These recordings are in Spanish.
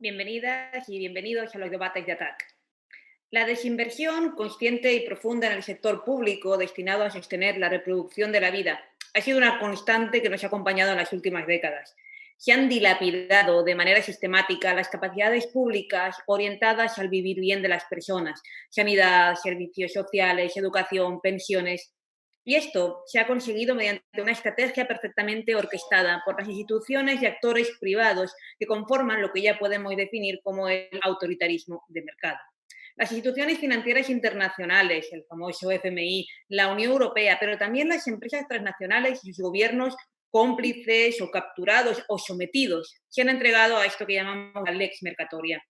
Bienvenidas y bienvenidos a los debates de ATAC. La desinversión consciente y profunda en el sector público destinado a sostener la reproducción de la vida ha sido una constante que nos ha acompañado en las últimas décadas. Se han dilapidado de manera sistemática las capacidades públicas orientadas al vivir bien de las personas: sanidad, servicios sociales, educación, pensiones. Y esto se ha conseguido mediante una estrategia perfectamente orquestada por las instituciones y actores privados que conforman lo que ya podemos definir como el autoritarismo de mercado. Las instituciones financieras internacionales, el famoso FMI, la Unión Europea, pero también las empresas transnacionales y sus gobiernos cómplices o capturados o sometidos, se han entregado a esto que llamamos la lex mercatoria.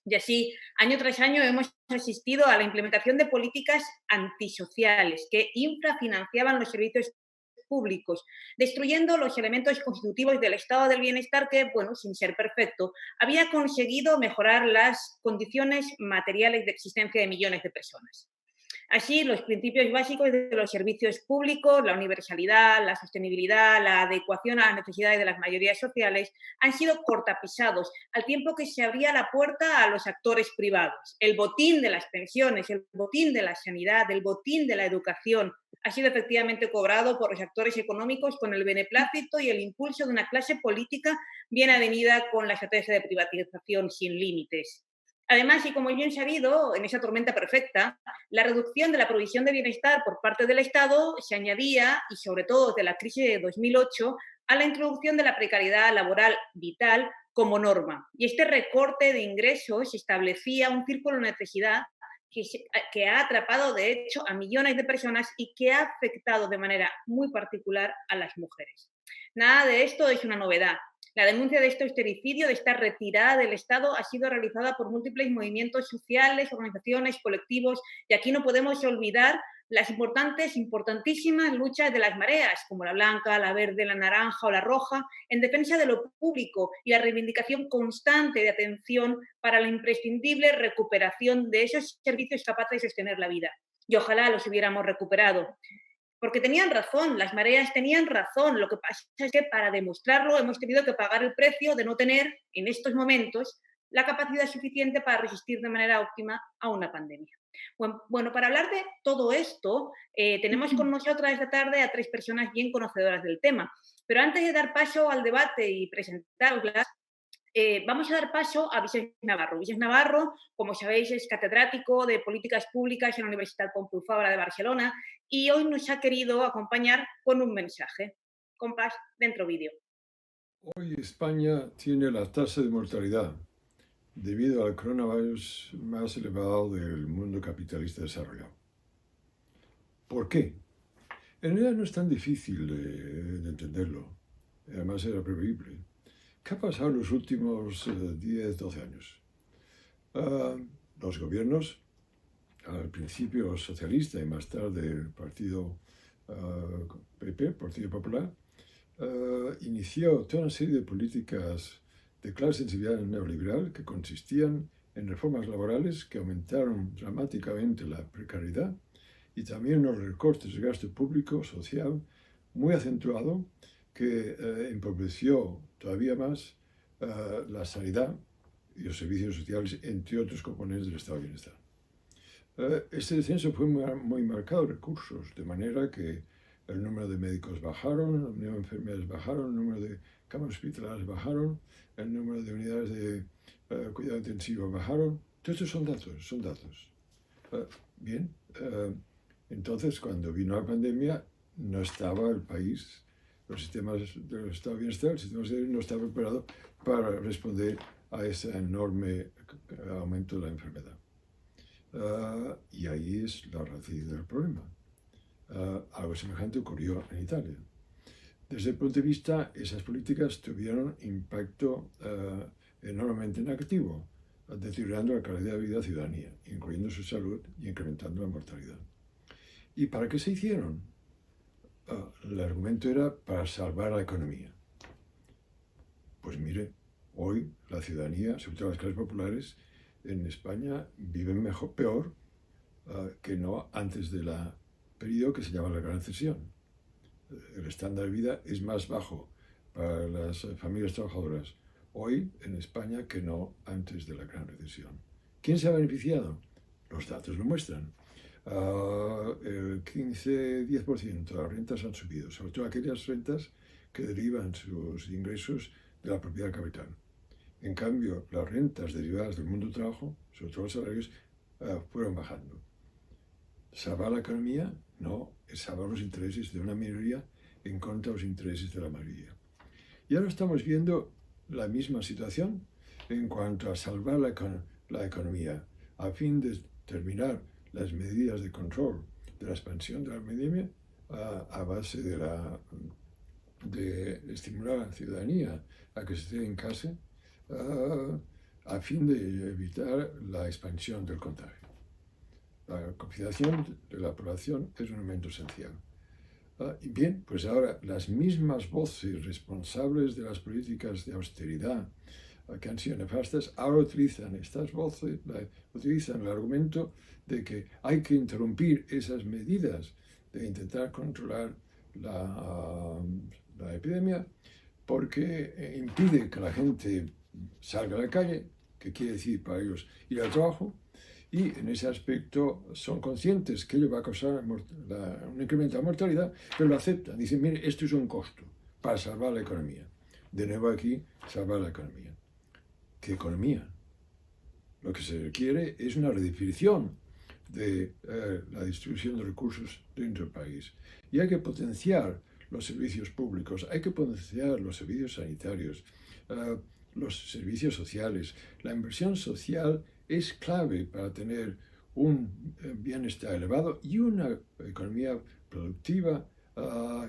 Y así, año tras año, hemos asistido a la implementación de políticas antisociales que infrafinanciaban los servicios públicos, destruyendo los elementos constitutivos del estado del bienestar que, bueno, sin ser perfecto, había conseguido mejorar las condiciones materiales de existencia de millones de personas. Así, los principios básicos de los servicios públicos, la universalidad, la sostenibilidad, la adecuación a las necesidades de las mayorías sociales, han sido cortapisados, al tiempo que se abría la puerta a los actores privados. El botín de las pensiones, el botín de la sanidad, el botín de la educación ha sido efectivamente cobrado por los actores económicos con el beneplácito y el impulso de una clase política bien avenida con la estrategia de privatización sin límites. Además, y como bien sabido, en esa tormenta perfecta, la reducción de la provisión de bienestar por parte del Estado se añadía, y sobre todo desde la crisis de 2008, a la introducción de la precariedad laboral vital como norma. Y este recorte de ingresos establecía un círculo de necesidad que ha atrapado, de hecho, a millones de personas y que ha afectado de manera muy particular a las mujeres. Nada de esto es una novedad. La denuncia de este austericidio, de esta retirada del Estado, ha sido realizada por múltiples movimientos sociales, organizaciones, colectivos, y aquí no podemos olvidar las importantísimas luchas de las mareas, como la blanca, la verde, la naranja o la roja, en defensa de lo público y la reivindicación constante de atención para la imprescindible recuperación de esos servicios capaces de sostener la vida. Y ojalá los hubiéramos recuperado. Porque tenían razón, las mareas tenían razón. Lo que pasa es que para demostrarlo hemos tenido que pagar el precio de no tener en estos momentos la capacidad suficiente para resistir de manera óptima a una pandemia. Bueno, para hablar de todo esto, tenemos con nosotras esta tarde a tres personas bien conocedoras del tema. Pero antes de dar paso al debate y presentarlas, vamos a dar paso a Vicente Navarro. Vicente Navarro, como sabéis, es catedrático de Políticas Públicas en la Universitat Pompeu Fabra de Barcelona y hoy nos ha querido acompañar con un mensaje. Compás, dentro vídeo. Hoy España tiene la tasa de mortalidad debido al coronavirus más elevado del mundo capitalista desarrollado. ¿Por qué? En realidad no es tan difícil de entenderlo. Además era previsible. ¿Qué ha pasado en los últimos 10, 12 años? Los gobiernos, al principio socialista y más tarde el partido PP, Partido Popular, inició toda una serie de políticas de clara sensibilidad neoliberal que consistían en reformas laborales que aumentaron dramáticamente la precariedad y también unos recortes de gasto público social muy acentuado que empobreció todavía más la sanidad y los servicios sociales, entre otros componentes del estado de bienestar. Este descenso fue muy marcado en recursos, de manera que el número de médicos bajaron, el número de enfermeras bajaron, el número de camas hospitalarias bajaron, el número de unidades de cuidado intensivo bajaron. Todos estos son datos. Bien, entonces cuando vino la pandemia no estaba el país, los sistemas del estado de bienestar, el sistema de salud no estaba preparado para responder a ese enorme aumento de la enfermedad. Y ahí es la raíz del problema. Algo semejante ocurrió en Italia. Desde el punto de vista, esas políticas tuvieron impacto enormemente negativo, deteriorando la calidad de vida de la ciudadanía, incluyendo su salud y incrementando la mortalidad. ¿Y para qué se hicieron? El argumento era para salvar la economía. Pues mire, hoy la ciudadanía, sobre todo las clases populares, en España viven peor que no antes de la periodo que se llama la Gran Recesión. El estándar de vida es más bajo para las familias trabajadoras hoy en España que no antes de la gran recesión. ¿Quién se ha beneficiado? Los datos lo muestran. El 15-10% de las rentas han subido, sobre todo aquellas rentas que derivan sus ingresos de la propiedad del capital. En cambio, las rentas derivadas del mundo del trabajo, sobre todo los salarios, fueron bajando. ¿Salvar la economía? No, es salvar los intereses de una minoría en contra de los intereses de la mayoría. Y ahora estamos viendo la misma situación en cuanto a salvar la economía, a fin de terminar las medidas de control de la expansión de la epidemia a base de estimular a la ciudadanía a que se esté en casa a fin de evitar la expansión del contagio. La conciliación de la población es un elemento esencial. Y bien, pues ahora las mismas voces responsables de las políticas de austeridad que han sido nefastas, ahora utilizan estas voces, utilizan el argumento de que hay que interrumpir esas medidas de intentar controlar la epidemia porque impide que la gente salga a la calle, que quiere decir para ellos ir al trabajo, y en ese aspecto son conscientes que ello va a causar un incremento de la mortalidad, pero lo aceptan. Dicen, mire, esto es un costo para salvar la economía. De nuevo aquí, salvar la economía. ¿Qué economía? Lo que se requiere es una redefinición de la distribución de recursos dentro del país. Y hay que potenciar los servicios públicos, hay que potenciar los servicios sanitarios, los servicios sociales. La inversión social es clave para tener un bienestar elevado y una economía productiva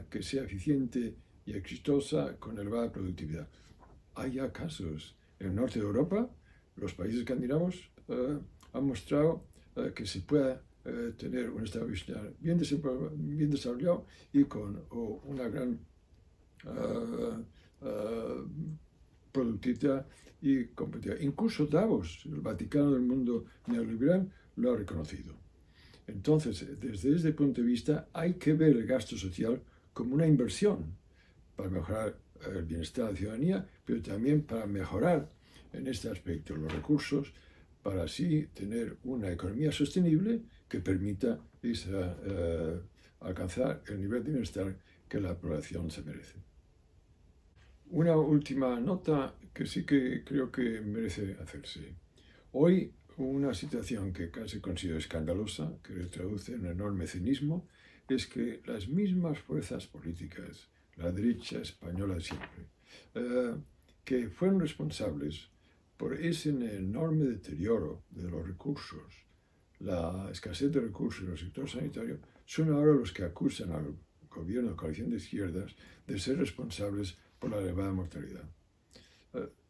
que sea eficiente y exitosa con elevada productividad. Hay ya casos. En el norte de Europa, los países escandinavos han mostrado que se puede tener un estado bien desarrollado y con una gran productividad y competitividad. Incluso Davos, el Vaticano del mundo neoliberal, lo ha reconocido. Entonces, desde ese punto de vista, hay que ver el gasto social como una inversión para mejorar el bienestar de la ciudadanía, pero también para mejorar en este aspecto los recursos, para así tener una economía sostenible que permita alcanzar el nivel de bienestar que la población se merece. Una última nota que sí que creo que merece hacerse. Hoy, una situación que casi considero escandalosa, que se traduce en un enorme cinismo, es que las mismas fuerzas políticas, la derecha española de siempre, que fueron responsables por ese enorme deterioro de los recursos, la escasez de recursos en el sector sanitario, son ahora los que acusan al gobierno de coalición de izquierdas de ser responsables por la elevada mortalidad.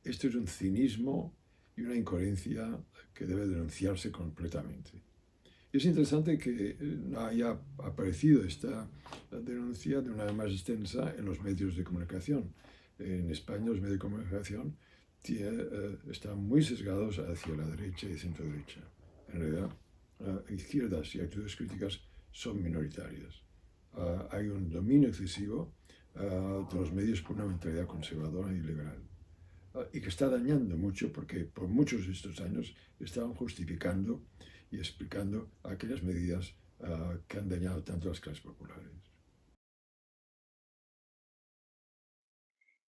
Esto es un cinismo y una incoherencia que debe denunciarse completamente. Es interesante que haya aparecido esta denuncia de una manera más extensa en los medios de comunicación. En España los medios de comunicación están muy sesgados hacia la derecha y centro-derecha. En realidad, izquierdas y actitudes críticas son minoritarias. Hay un dominio excesivo de los medios por una mentalidad conservadora y liberal. Y que está dañando mucho porque por muchos de estos años estaban justificando y explicando aquellas medidas que han dañado tanto a las clases populares.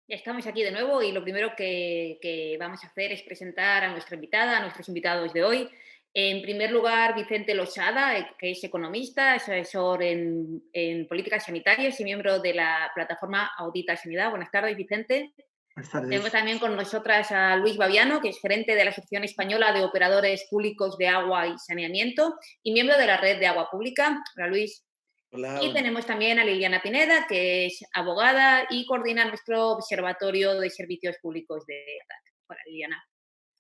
Ya estamos aquí de nuevo y lo primero que vamos a hacer es presentar a nuestra invitada, a nuestros invitados de hoy. En primer lugar, Vicente Losada, que es economista, es asesor en políticas sanitarias y miembro de la plataforma Audita Sanidad. Buenas tardes, Vicente. Buenas Tenemos tardes. también con nosotras a Luis Baviano, que es gerente de la Asociación Española de Operadores Públicos de Agua y Saneamiento y miembro de la Red de Agua Pública. Hola, Luis. Hola, Y tenemos también a Liliana Pineda, que es abogada y coordina nuestro Observatorio de Servicios Públicos de ATAC. Hola, Liliana.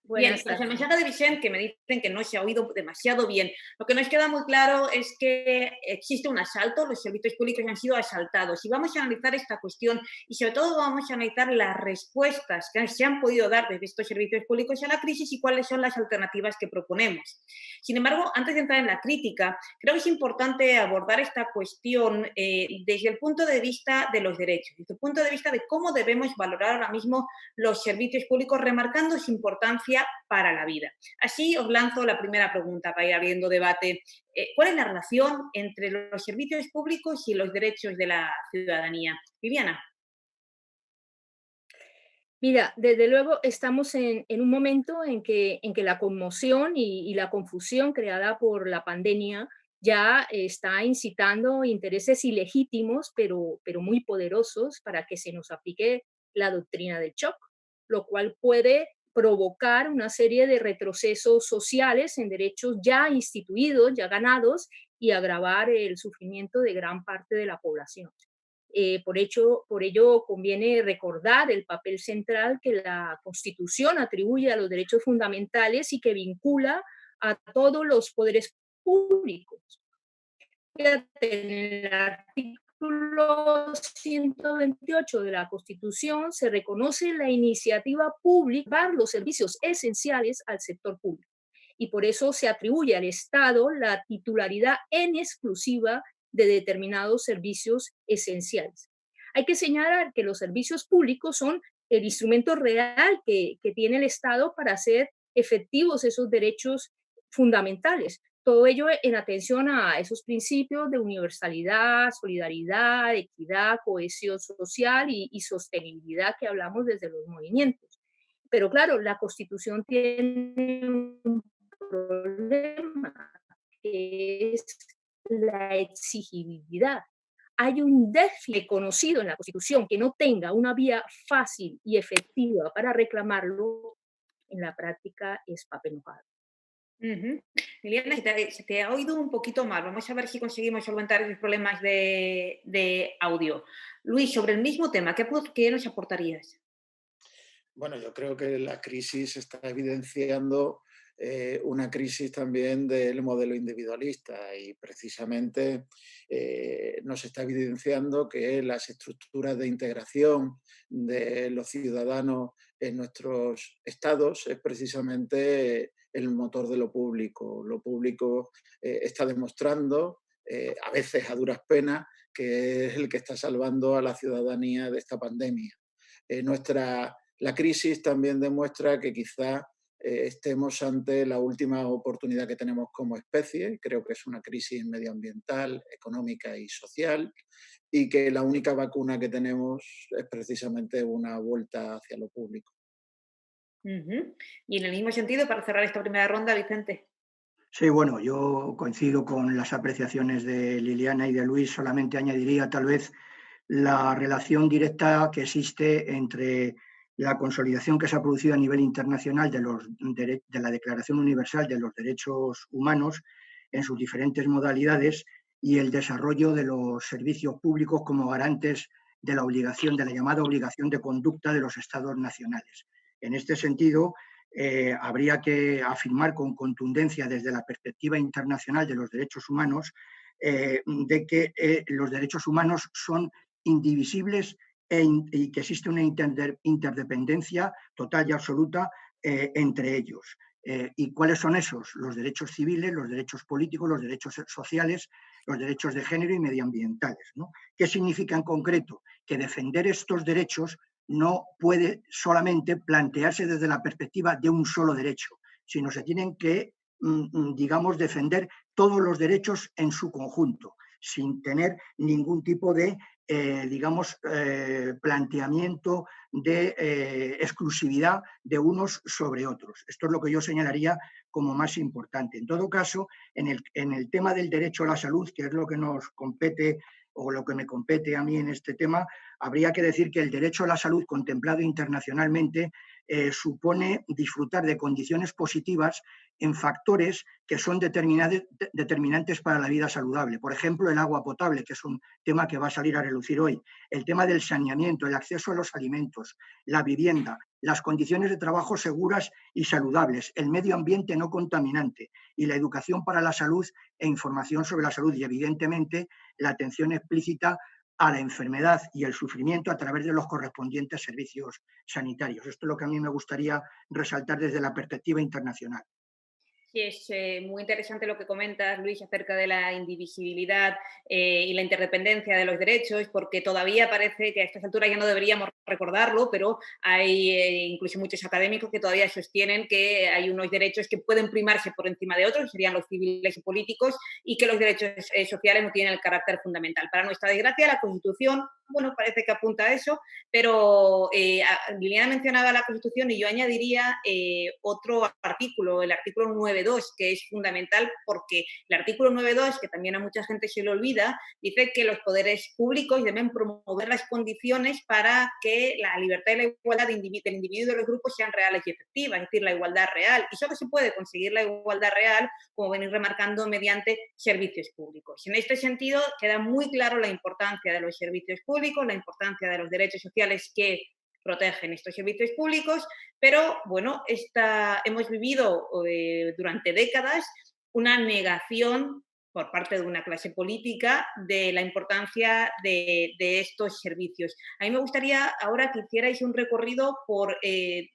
Bien, Buenas tras el tardes. mensaje de Vicente, que me dicen que no se ha oído demasiado bien, lo que nos queda muy claro es que existe un asalto, los servicios públicos han sido asaltados y vamos a analizar esta cuestión y sobre todo vamos a analizar las respuestas que se han podido dar desde estos servicios públicos a la crisis y cuáles son las alternativas que proponemos. Sin embargo, antes de entrar en la crítica, creo que es importante abordar esta cuestión desde el punto de vista de los derechos, desde el punto de vista de cómo debemos valorar ahora mismo los servicios públicos, remarcando su importancia para la vida. Así os lanzo la primera pregunta para ir abriendo debate. ¿Cuál es la relación entre los servicios públicos y los derechos de la ciudadanía? Viviana. Mira, desde luego estamos en un momento en que la conmoción y la confusión creada por la pandemia ya está incitando intereses ilegítimos, pero muy poderosos para que se nos aplique la doctrina del shock, lo cual puede provocar una serie de retrocesos sociales en derechos ya instituidos, ya ganados, y agravar el sufrimiento de gran parte de la población. Por ello, conviene recordar el papel central que la Constitución atribuye a los derechos fundamentales y que vincula a todos los poderes públicos. Fíjate, en el artículo 128 de la Constitución se reconoce la iniciativa pública para los servicios esenciales al sector público y por eso se atribuye al Estado la titularidad en exclusiva de determinados servicios esenciales. Hay que señalar que los servicios públicos son el instrumento real que tiene el Estado para hacer efectivos esos derechos fundamentales. Todo ello en atención a esos principios de universalidad, solidaridad, equidad, cohesión social y sostenibilidad que hablamos desde los movimientos. Pero claro, la Constitución tiene un problema, que es la exigibilidad. Hay un déficit conocido en la Constitución que no tenga una vía fácil y efectiva para reclamarlo, en la práctica es papel mojado. Liliana, se te ha oído un poquito mal. Vamos a ver si conseguimos solventar los problemas de audio. Luis, sobre el mismo tema, ¿qué nos aportarías? Bueno, yo creo que la crisis está evidenciando una crisis también del modelo individualista y precisamente nos está evidenciando que las estructuras de integración de los ciudadanos en nuestros estados es precisamente el motor de lo público. Lo público está demostrando, a veces a duras penas, que es el que está salvando a la ciudadanía de esta pandemia. La crisis también demuestra que quizá estemos ante la última oportunidad que tenemos como especie. Creo que es una crisis medioambiental, económica y social, y que la única vacuna que tenemos es precisamente una vuelta hacia lo público. Ujú. Y en el mismo sentido, para cerrar esta primera ronda, Vicente. Sí, bueno, yo coincido con las apreciaciones de Liliana y de Luis, solamente añadiría tal vez la relación directa que existe entre la consolidación que se ha producido a nivel internacional de la Declaración Universal de los Derechos Humanos en sus diferentes modalidades y el desarrollo de los servicios públicos como garantes de la llamada obligación de conducta de los Estados nacionales. En este sentido, habría que afirmar con contundencia desde la perspectiva internacional de los derechos humanos de que los derechos humanos son indivisibles y que existe una interdependencia total y absoluta entre ellos. ¿Y cuáles son esos? Los derechos civiles, los derechos políticos, los derechos sociales, los derechos de género y medioambientales, ¿no? ¿Qué significa en concreto? Que defender estos derechos no puede solamente plantearse desde la perspectiva de un solo derecho, sino se tienen que, digamos, defender todos los derechos en su conjunto, sin tener ningún tipo de, planteamiento de exclusividad de unos sobre otros. Esto es lo que yo señalaría como más importante. En todo caso, en el tema del derecho a la salud, que es lo que nos compete o lo que me compete a mí en este tema, habría que decir que el derecho a la salud contemplado internacionalmente supone disfrutar de condiciones positivas en factores que son determinantes para la vida saludable. Por ejemplo, el agua potable, que es un tema que va a salir a relucir hoy, el tema del saneamiento, el acceso a los alimentos, la vivienda, las condiciones de trabajo seguras y saludables, el medio ambiente no contaminante y la educación para la salud e información sobre la salud y, evidentemente, la atención explícita a la enfermedad y el sufrimiento a través de los correspondientes servicios sanitarios. Esto es lo que a mí me gustaría resaltar desde la perspectiva internacional. Sí, es muy interesante lo que comentas, Luis, acerca de la indivisibilidad y la interdependencia de los derechos, porque todavía parece que a estas alturas ya no deberíamos recordarlo, pero hay incluso muchos académicos que todavía sostienen que hay unos derechos que pueden primarse por encima de otros, serían los civiles y políticos, y que los derechos sociales no tienen el carácter fundamental. Para nuestra desgracia, la Constitución, bueno, parece que apunta a eso, pero Liliana mencionaba la Constitución y yo añadiría otro artículo, el artículo 9.2, que es fundamental porque el artículo 9.2, que también a mucha gente se le olvida, dice que los poderes públicos deben promover las condiciones para que la libertad y la igualdad del individuo y de los grupos sean reales y efectivas, es decir, la igualdad real. Y solo se puede conseguir la igualdad real, como venir remarcando, mediante servicios públicos. En este sentido, queda muy claro la importancia de los servicios públicos, la importancia de los derechos sociales que protegen estos servicios públicos, pero bueno, hemos vivido durante décadas una negación por parte de una clase política de la importancia de estos servicios. A mí me gustaría ahora que hicierais un recorrido por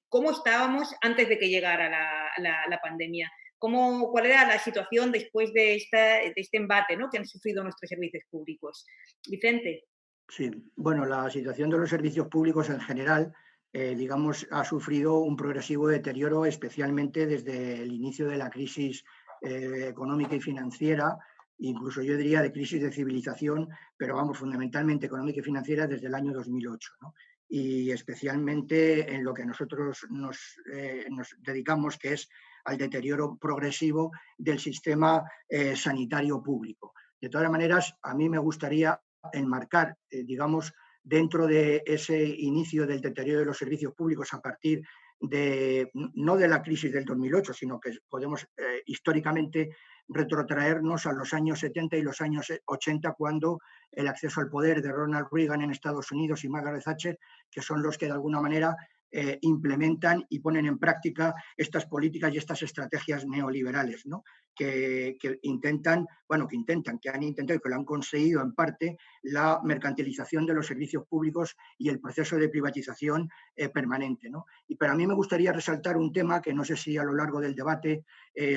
cómo estábamos antes de que llegara la pandemia. ¿Cuál era la situación después de este embate, ¿no?, que han sufrido nuestros servicios públicos? Vicente. Sí, bueno, la situación de los servicios públicos en general, digamos, ha sufrido un progresivo deterioro, especialmente desde el inicio de la crisis económica y financiera, incluso yo diría de crisis de civilización, pero vamos, fundamentalmente económica y financiera desde el año 2008, ¿no? Y especialmente en lo que nosotros nos dedicamos, que es al deterioro progresivo del sistema sanitario público. De todas maneras, a mí me gustaría enmarcar, digamos, dentro de ese inicio del deterioro de los servicios públicos a partir de, no de la crisis del 2008, sino que podemos históricamente retrotraernos a los años 70 y los años 80, cuando el acceso al poder de Ronald Reagan en Estados Unidos y Margaret Thatcher, que son los que de alguna manera implementan y ponen en práctica estas políticas y estas estrategias neoliberales, ¿no? que han intentado y que lo han conseguido en parte, la mercantilización de los servicios públicos y el proceso de privatización permanente, ¿no? Y para mí me gustaría resaltar un tema que no sé si a lo largo del debate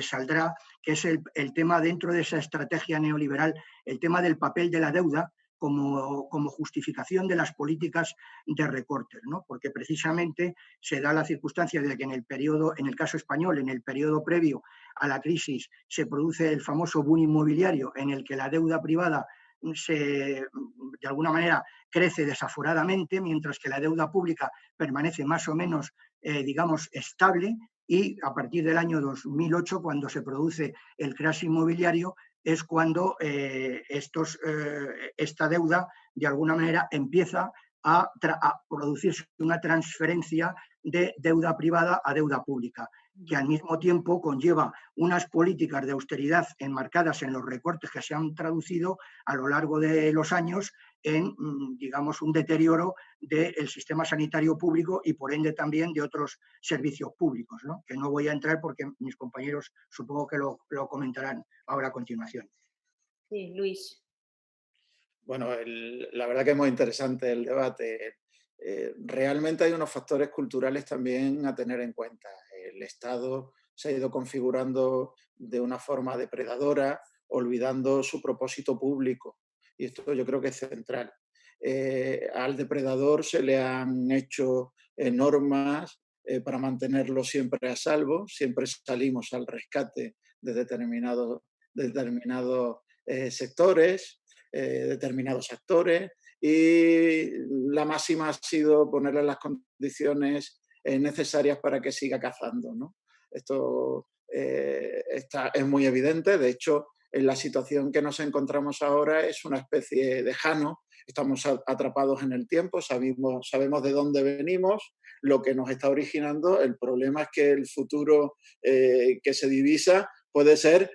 saldrá, que es el tema dentro de esa estrategia neoliberal, el tema del papel de la deuda como justificación de las políticas de recortes, ¿no? Porque precisamente se da la circunstancia de que en el caso español, en el periodo previo a la crisis, se produce el famoso boom inmobiliario, en el que la deuda privada de alguna manera crece desaforadamente, mientras que la deuda pública permanece más o menos, digamos, estable, y a partir del año 2008, cuando se produce el crash inmobiliario, es cuando esta deuda, de alguna manera, empieza a producirse una transferencia de deuda privada a deuda pública, que al mismo tiempo conlleva unas políticas de austeridad enmarcadas en los recortes que se han traducido a lo largo de los años en, digamos, un deterioro del sistema sanitario público y, por ende, también de otros servicios públicos, ¿no? Que no voy a entrar porque mis compañeros supongo que lo comentarán ahora a continuación. Sí, Luis. Bueno, la verdad que es muy interesante el debate. Realmente hay unos factores culturales también a tener en cuenta. El Estado se ha ido configurando de una forma depredadora, olvidando su propósito público. Y esto yo creo que es central. Al depredador se le han hecho normas para mantenerlo siempre a salvo. Siempre salimos al rescate de determinados sectores, determinados actores, y la máxima ha sido ponerle las condiciones necesarias para que siga cazando, ¿no? Esto es muy evidente. De hecho, en la situación que nos encontramos ahora es una especie de Jano. Estamos atrapados en el tiempo, sabemos de dónde venimos, lo que nos está originando. El problema es que el futuro que se divisa puede ser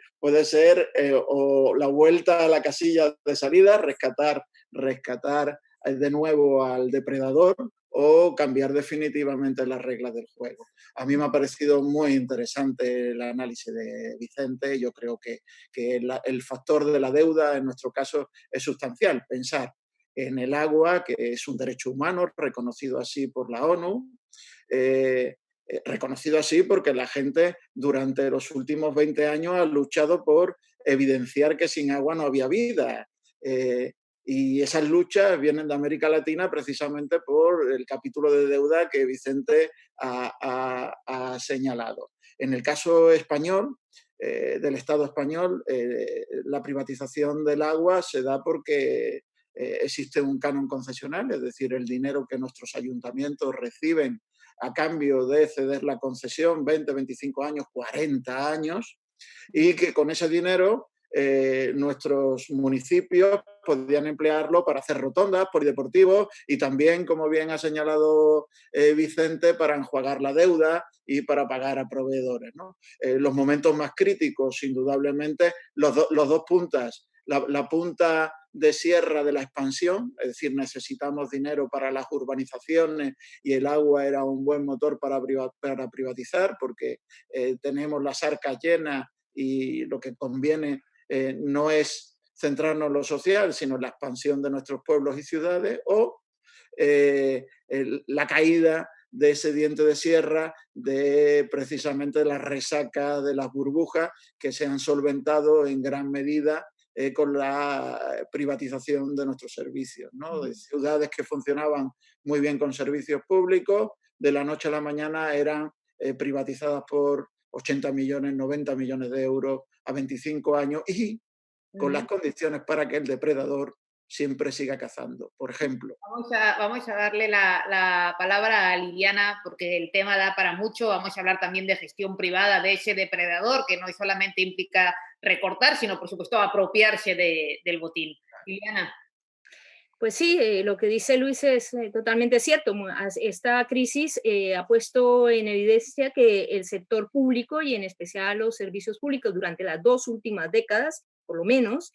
o la vuelta a la casilla de salida, rescatar de nuevo al depredador o cambiar definitivamente las reglas del juego. A mí me ha parecido muy interesante el análisis de Vicente. Yo creo que el factor de la deuda en nuestro caso es sustancial. Pensar en el agua, que es un derecho humano reconocido así por la ONU, reconocido así porque la gente durante los últimos 20 años ha luchado por evidenciar que sin agua no había vida. Y esas luchas vienen de América Latina precisamente por el capítulo de deuda que Vicente ha señalado. En el caso español, del Estado español, la privatización del agua se da porque existe un canon concesional, es decir, el dinero que nuestros ayuntamientos reciben a cambio de ceder la concesión 20, 25 años, 40 años, y que con ese dinero nuestros municipios podían emplearlo para hacer rotondas, polideportivos y también, como bien ha señalado Vicente, para enjuagar la deuda y para pagar a proveedores, ¿no? Los momentos más críticos, indudablemente, los dos puntas, la punta de sierra de la expansión, es decir, necesitamos dinero para las urbanizaciones y el agua era un buen motor para privatizar porque tenemos las arcas llenas y lo que conviene no es centrarnos en lo social, sino en la expansión de nuestros pueblos y ciudades, o la caída de ese diente de sierra de precisamente la resaca de las burbujas que se han solventado en gran medida con la privatización de nuestros servicios, ¿no? De ciudades que funcionaban muy bien con servicios públicos, de la noche a la mañana eran privatizadas por 80 millones, 90 millones de euros a 25 años y con las condiciones para que el depredador siempre siga cazando. Por ejemplo. Vamos a darle la palabra a Liliana porque el tema da para mucho. Vamos a hablar también de gestión privada de ese depredador que no solamente implica recortar, sino por supuesto apropiarse del botín. Liliana. Pues sí, lo que dice Luis es totalmente cierto. Esta crisis ha puesto en evidencia que el sector público y en especial los servicios públicos durante las 2 últimas décadas, por lo menos,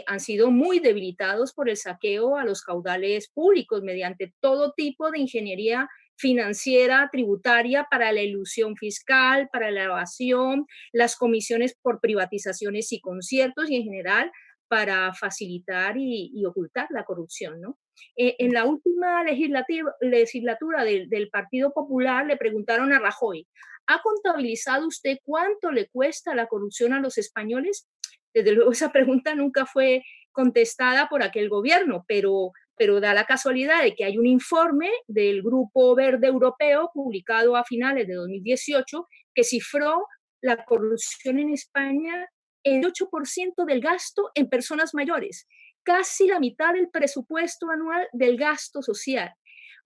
han sido muy debilitados por el saqueo a los caudales públicos mediante todo tipo de ingeniería financiera, tributaria, para la elusión fiscal, para la evasión, las comisiones por privatizaciones y conciertos y en general para facilitar y ocultar la corrupción, ¿no? En la última legislatura del Partido Popular le preguntaron a Rajoy, ¿ha contabilizado usted cuánto le cuesta la corrupción a los españoles? Desde luego esa pregunta nunca fue contestada por aquel gobierno, pero da la casualidad de que hay un informe del Grupo Verde Europeo publicado a finales de 2018 que cifró la corrupción en España el 8% del gasto en personas mayores, casi la mitad del presupuesto anual del gasto social,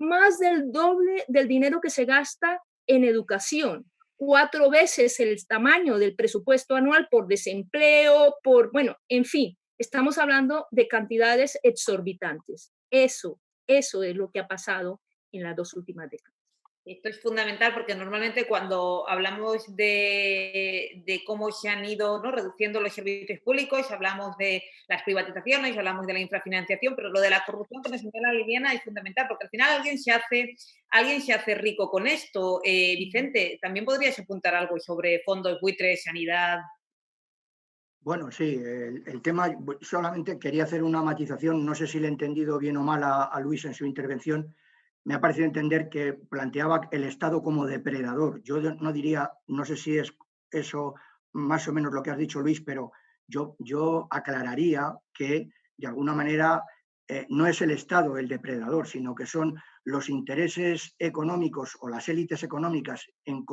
más del doble del dinero que se gasta en educación, 4 veces el tamaño del presupuesto anual por desempleo, bueno, en fin, estamos hablando de cantidades exorbitantes. Eso es lo que ha pasado en las 2 últimas décadas. Esto es fundamental porque normalmente cuando hablamos de cómo se han ido, ¿no?, reduciendo los servicios públicos, hablamos de las privatizaciones, hablamos de la infrafinanciación, pero lo de la corrupción que nos señala Liliana es fundamental porque al final alguien se hace rico con esto. Vicente, ¿también podrías apuntar algo sobre fondos buitres, sanidad? Bueno, sí, el tema, solamente quería hacer una matización, no sé si le he entendido bien o mal a Luis en su intervención. Me ha parecido entender que planteaba el Estado como depredador. Yo no diría, no sé si es eso más o menos lo que has dicho, Luis, pero yo aclararía que de alguna manera no es el Estado el depredador, sino que son los intereses económicos o las élites económicas en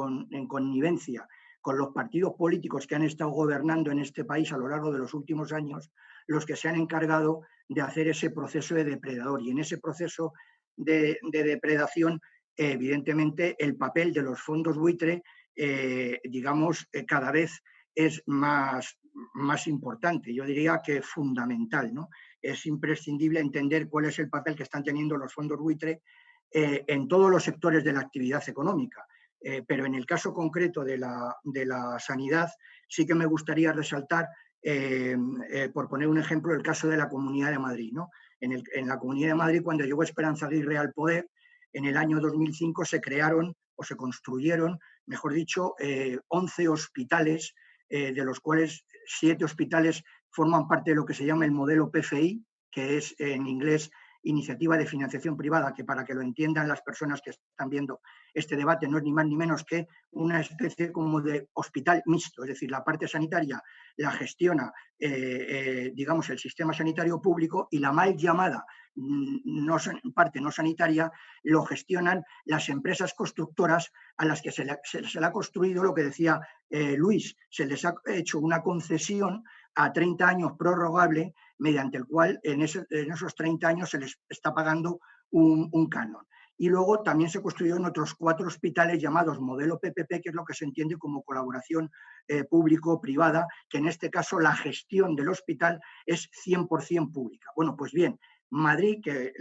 connivencia con los partidos políticos que han estado gobernando en este país a lo largo de los últimos años, los que se han encargado de hacer ese proceso de depredador. Y en ese proceso de depredación, evidentemente, el papel de los fondos buitre, digamos, cada vez es más importante. Yo diría que fundamental, ¿no? Es imprescindible entender cuál es el papel que están teniendo los fondos buitre en todos los sectores de la actividad económica. Pero en el caso concreto de la sanidad, sí que me gustaría resaltar, por poner un ejemplo, el caso de la Comunidad de Madrid, ¿no? En la Comunidad de Madrid, cuando llegó Esperanza Aguirre al poder, en el año 2005 se crearon o se construyeron, mejor dicho, 11 hospitales, de los cuales 7 hospitales forman parte de lo que se llama el modelo PFI, que es en inglés Iniciativa de Financiación Privada, que para que lo entiendan las personas que están viendo este debate no es ni más ni menos que una especie como de hospital mixto, es decir, la parte sanitaria la gestiona, digamos, el sistema sanitario público y la mal llamada parte no sanitaria lo gestionan las empresas constructoras a las que se le ha construido lo que decía Luis, se les ha hecho una concesión a 30 años prorrogable, mediante el cual en esos 30 años se les está pagando un canon. Y luego también se construyeron otros 4 hospitales llamados modelo PPP, que es lo que se entiende como colaboración público-privada, que en este caso la gestión del hospital es 100% pública. Bueno, pues bien, Madrid, que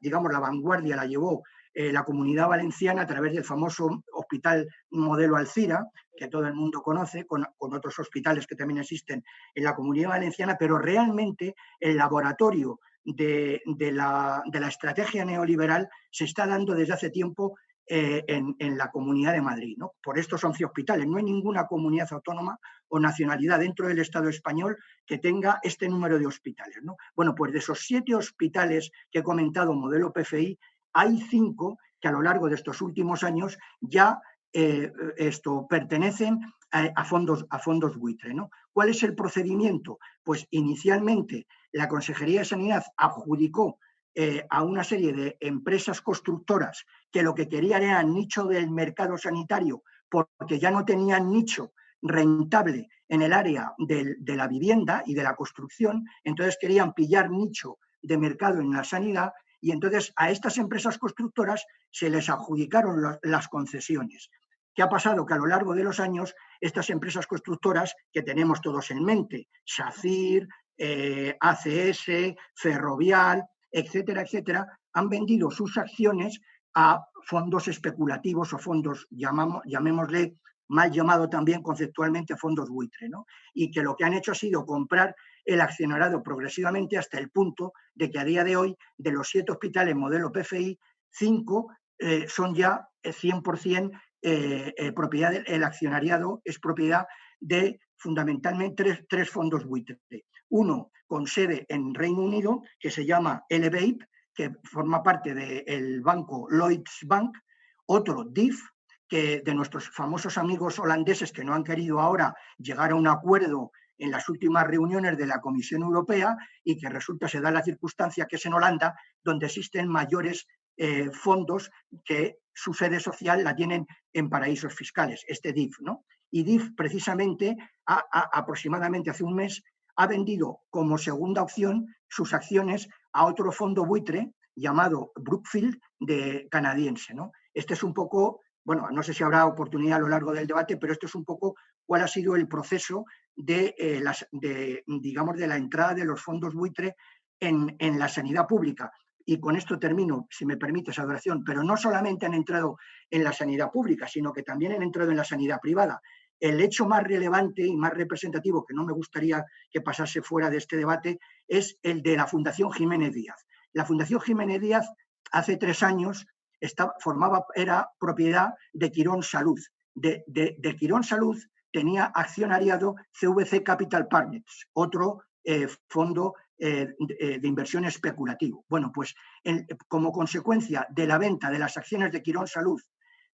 digamos la vanguardia la llevó la Comunidad Valenciana a través del famoso hospital modelo Alcira, que todo el mundo conoce, con otros hospitales que también existen en la Comunidad Valenciana, pero realmente el laboratorio de la estrategia neoliberal se está dando desde hace tiempo en la Comunidad de Madrid, ¿no? Por estos 11 hospitales. No hay ninguna comunidad autónoma o nacionalidad dentro del Estado español que tenga este número de hospitales, ¿no? Bueno, pues de esos 7 hospitales que he comentado, modelo PFI, hay 5 que a lo largo de estos últimos años ya pertenecen a fondos buitre, ¿no? ¿Cuál es el procedimiento? Pues inicialmente la Consejería de Sanidad adjudicó a una serie de empresas constructoras que lo que querían era nicho del mercado sanitario, porque ya no tenían nicho rentable en el área de la vivienda y de la construcción, entonces querían pillar nicho de mercado en la sanidad, y entonces a estas empresas constructoras se les adjudicaron las concesiones. ¿Qué ha pasado? Que a lo largo de los años estas empresas constructoras que tenemos todos en mente, SACIR, ACS, Ferrovial, etcétera, etcétera, han vendido sus acciones a fondos especulativos o fondos, llamémosle, mal llamado también conceptualmente fondos buitre, ¿no? Y que lo que han hecho ha sido comprar el accionariado progresivamente hasta el punto de que a día de hoy, de los 7 hospitales modelo PFI, 5 son ya 100% propiedad, el accionariado es propiedad de fundamentalmente tres fondos buitre. Uno con sede en Reino Unido, que se llama Elevate, que forma parte del banco Lloyds Bank, otro DIF, que de nuestros famosos amigos holandeses que no han querido ahora llegar a un acuerdo en las últimas reuniones de la Comisión Europea, y que resulta se da la circunstancia que es en Holanda, donde existen mayores fondos que su sede social la tienen en paraísos fiscales, este DIF, ¿no? Y DIF precisamente aproximadamente hace un mes ha vendido como segunda opción sus acciones a otro fondo buitre llamado Brookfield canadiense, ¿no? Este es un poco, bueno, no sé si habrá oportunidad a lo largo del debate, pero esto es un poco cuál ha sido el proceso digamos, de la entrada de los fondos buitre en la sanidad pública. Y con esto termino, si me permites, Adoración, pero no solamente han entrado en la sanidad pública, sino que también han entrado en la sanidad privada. El hecho más relevante y más representativo, que no me gustaría que pasase fuera de este debate, es el de la Fundación Jiménez Díaz. La Fundación Jiménez Díaz hace 3 años era propiedad de Quirón Salud. De Quirón Salud tenía accionariado CVC Capital Partners, otro fondo de inversión especulativo. Bueno, pues como consecuencia de la venta de las acciones de Quirón Salud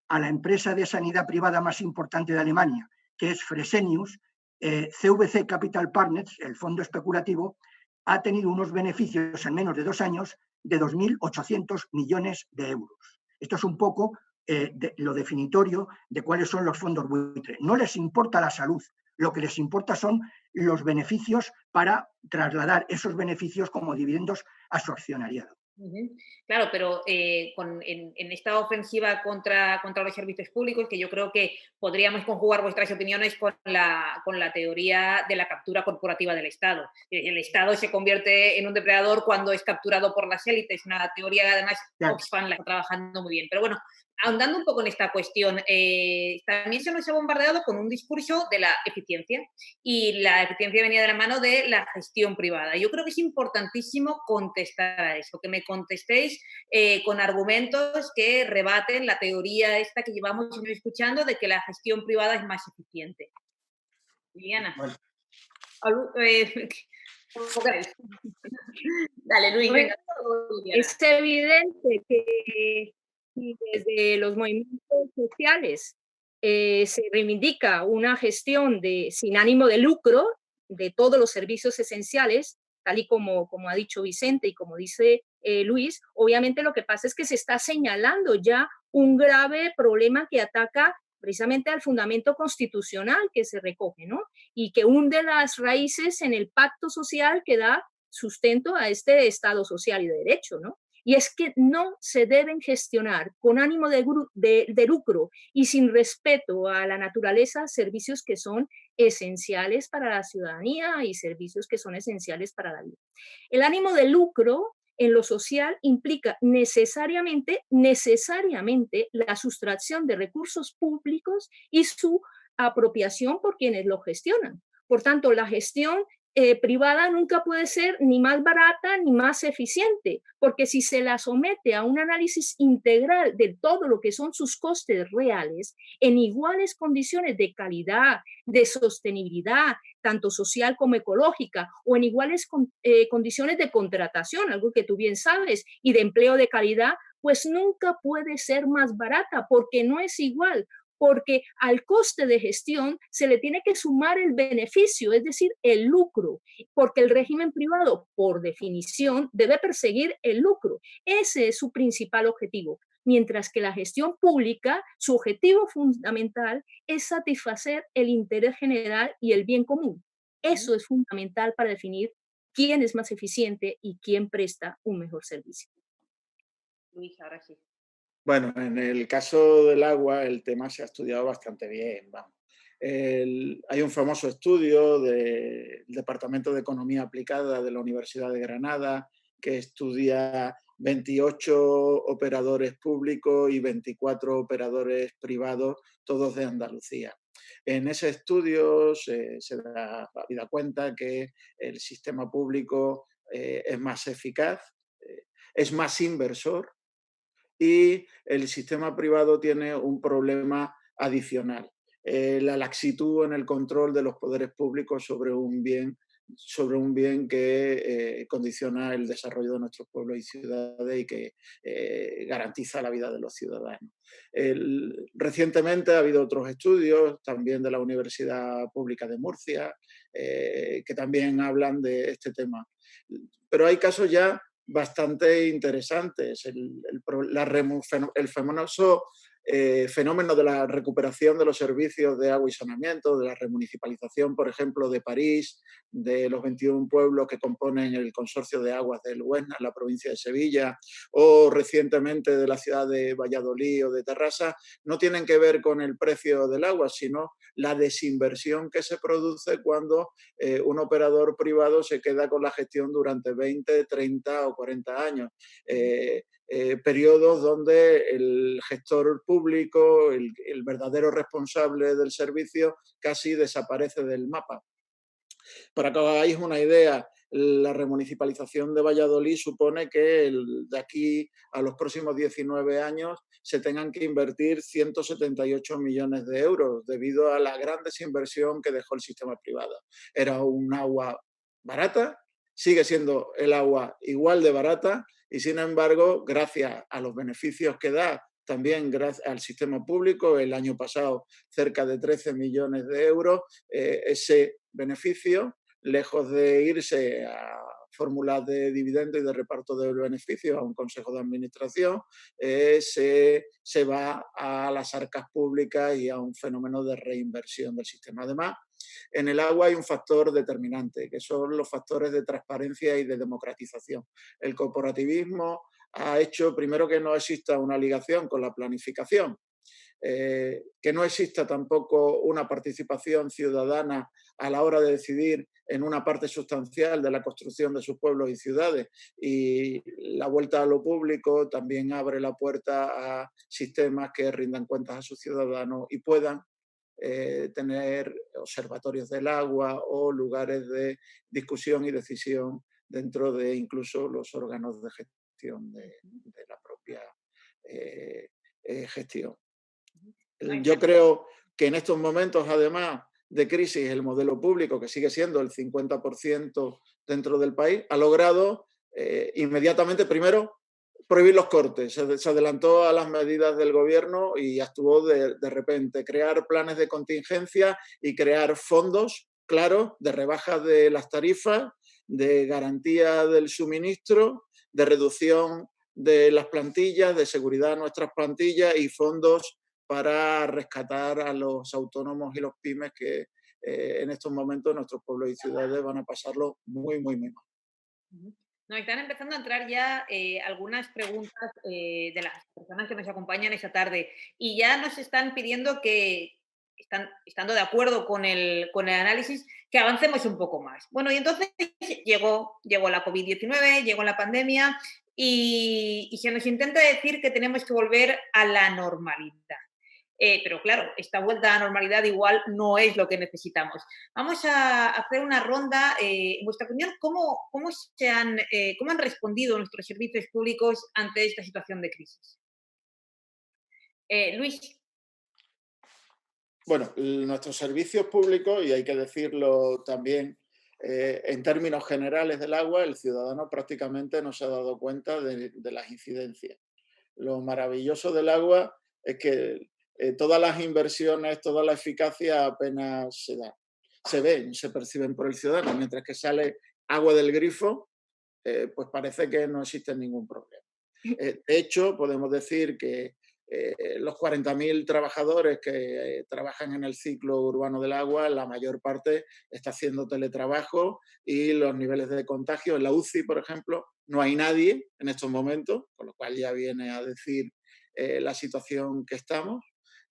a la empresa de sanidad privada más importante de Alemania, que es Fresenius, CVC Capital Partners, el fondo especulativo, ha tenido unos beneficios en menos de 2 años de 2.800 millones de euros. Esto es un poco lo definitorio de cuáles son los fondos buitre. No les importa la salud, lo que les importa son los beneficios para trasladar esos beneficios como dividendos a su accionariado. Claro, pero en esta ofensiva contra los servicios públicos, que yo creo que podríamos conjugar vuestras opiniones con la teoría de la captura corporativa del Estado. El Estado se convierte en un depredador cuando es capturado por las élites, una teoría que además Oxfam la está trabajando muy bien. Pero bueno, ahondando un poco en esta cuestión, también se nos ha bombardeado con un discurso de la eficiencia y la eficiencia venía de la mano de la gestión privada. Yo creo que es importantísimo contestar a eso, que me contestéis con argumentos que rebaten la teoría esta que llevamos escuchando de que la gestión privada es más eficiente. Liliana. Bueno. Dale, Luis, venga. Es evidente que desde los movimientos sociales se reivindica una gestión sin ánimo de lucro de todos los servicios esenciales, tal y como ha dicho Vicente y como dice Luis, obviamente lo que pasa es que se está señalando ya un grave problema que ataca precisamente al fundamento constitucional que se recoge, ¿no? Y que hunde las raíces en el pacto social que da sustento a este Estado social y de derecho, ¿no? Y es que no se deben gestionar con ánimo de lucro y sin respeto a la naturaleza servicios que son esenciales para la ciudadanía y servicios que son esenciales para la vida. El ánimo de lucro en lo social implica necesariamente la sustracción de recursos públicos y su apropiación por quienes lo gestionan. Por tanto, la gestión privada nunca puede ser ni más barata ni más eficiente, porque si se la somete a un análisis integral de todo lo que son sus costes reales, en iguales condiciones de calidad, de sostenibilidad, tanto social como ecológica, o en iguales condiciones de contratación, algo que tú bien sabes, y de empleo de calidad, pues nunca puede ser más barata, porque no es igual, porque al coste de gestión se le tiene que sumar el beneficio, es decir, el lucro, porque el régimen privado, por definición, debe perseguir el lucro. Ese es su principal objetivo, mientras que la gestión pública, su objetivo fundamental es satisfacer el interés general y el bien común. Eso es fundamental para definir quién es más eficiente y quién presta un mejor servicio. Luis, ahora sí. Bueno, en el caso del agua el tema se ha estudiado bastante bien. Vamos. Hay un famoso estudio del Departamento de Economía Aplicada de la Universidad de Granada que estudia 28 operadores públicos y 24 operadores privados, todos de Andalucía. En ese estudio se da cuenta que el sistema público es más eficaz, es más inversor, y el sistema privado tiene un problema adicional, la laxitud en el control de los poderes públicos sobre un bien que condiciona el desarrollo de nuestros pueblos y ciudades y que garantiza la vida de los ciudadanos. Recientemente ha habido otros estudios, también de la Universidad Pública de Murcia, que también hablan de este tema. Pero hay casos ya bastante interesantes. El famoso fenómeno de la recuperación de los servicios de agua y saneamiento, de la remunicipalización, por ejemplo, de París, de los 21 pueblos que componen el consorcio de aguas del Huesna, en la provincia de Sevilla, o recientemente de la ciudad de Valladolid o de Terrassa, no tienen que ver con el precio del agua, sino la desinversión que se produce cuando un operador privado se queda con la gestión durante 20, 30 o 40 años. Periodos donde el gestor público, el verdadero responsable del servicio, casi desaparece del mapa. Para que os hagáis una idea, la remunicipalización de Valladolid supone que de aquí a los próximos 19 años se tengan que invertir 178 millones de euros debido a la gran desinversión que dejó el sistema privado. Era un agua barata, sigue siendo el agua igual de barata y, sin embargo, gracias a los beneficios que da, también gracias al sistema público, el año pasado cerca de 13 millones de euros, ese beneficio, lejos de irse a fórmulas de dividendo y de reparto de beneficios a un consejo de administración, se va a las arcas públicas y a un fenómeno de reinversión del sistema. Además, en el agua hay un factor determinante, que son los factores de transparencia y de democratización. El corporativismo ha hecho, primero, que no exista una ligación con la planificación. que no exista tampoco una participación ciudadana a la hora de decidir en una parte sustancial de la construcción de sus pueblos y ciudades. Y la vuelta a lo público también abre la puerta a sistemas que rindan cuentas a sus ciudadanos y puedan tener observatorios del agua o lugares de discusión y decisión dentro de incluso los órganos de gestión de la propia gestión. Yo creo que en estos momentos, además de crisis, el modelo público, que sigue siendo el 50% dentro del país, ha logrado inmediatamente, primero, prohibir los cortes. Se adelantó a las medidas del gobierno y actuó de repente. Crear planes de contingencia y crear fondos claros de rebajas de las tarifas, de garantía del suministro, de reducción de las plantillas, de seguridad de nuestras plantillas y fondos para rescatar a los autónomos y los pymes que en estos momentos nuestros pueblos y ciudades van a pasarlo muy, muy, muy mal. Nos están empezando a entrar ya algunas preguntas de las personas que nos acompañan esta tarde y ya nos están pidiendo que, estando de acuerdo con el análisis, que avancemos un poco más. Bueno, y entonces llegó la COVID-19, llegó la pandemia y se nos intenta decir que tenemos que volver a la normalidad. Pero claro, esta vuelta a la normalidad igual no es lo que necesitamos. Vamos a hacer una ronda. En vuestra opinión, ¿cómo han respondido nuestros servicios públicos ante esta situación de crisis? Luis. Bueno, nuestros servicios públicos, y hay que decirlo también en términos generales del agua, el ciudadano prácticamente no se ha dado cuenta de las incidencias. Lo maravilloso del agua es que todas las inversiones, toda la eficacia apenas se da. Se ven, se perciben por el ciudadano, mientras que sale agua del grifo, pues parece que no existe ningún problema. De hecho, podemos decir que los 40.000 trabajadores que trabajan en el ciclo urbano del agua, la mayor parte está haciendo teletrabajo y los niveles de contagio en la UCI, por ejemplo, no hay nadie en estos momentos, con lo cual ya viene a decir la situación que estamos,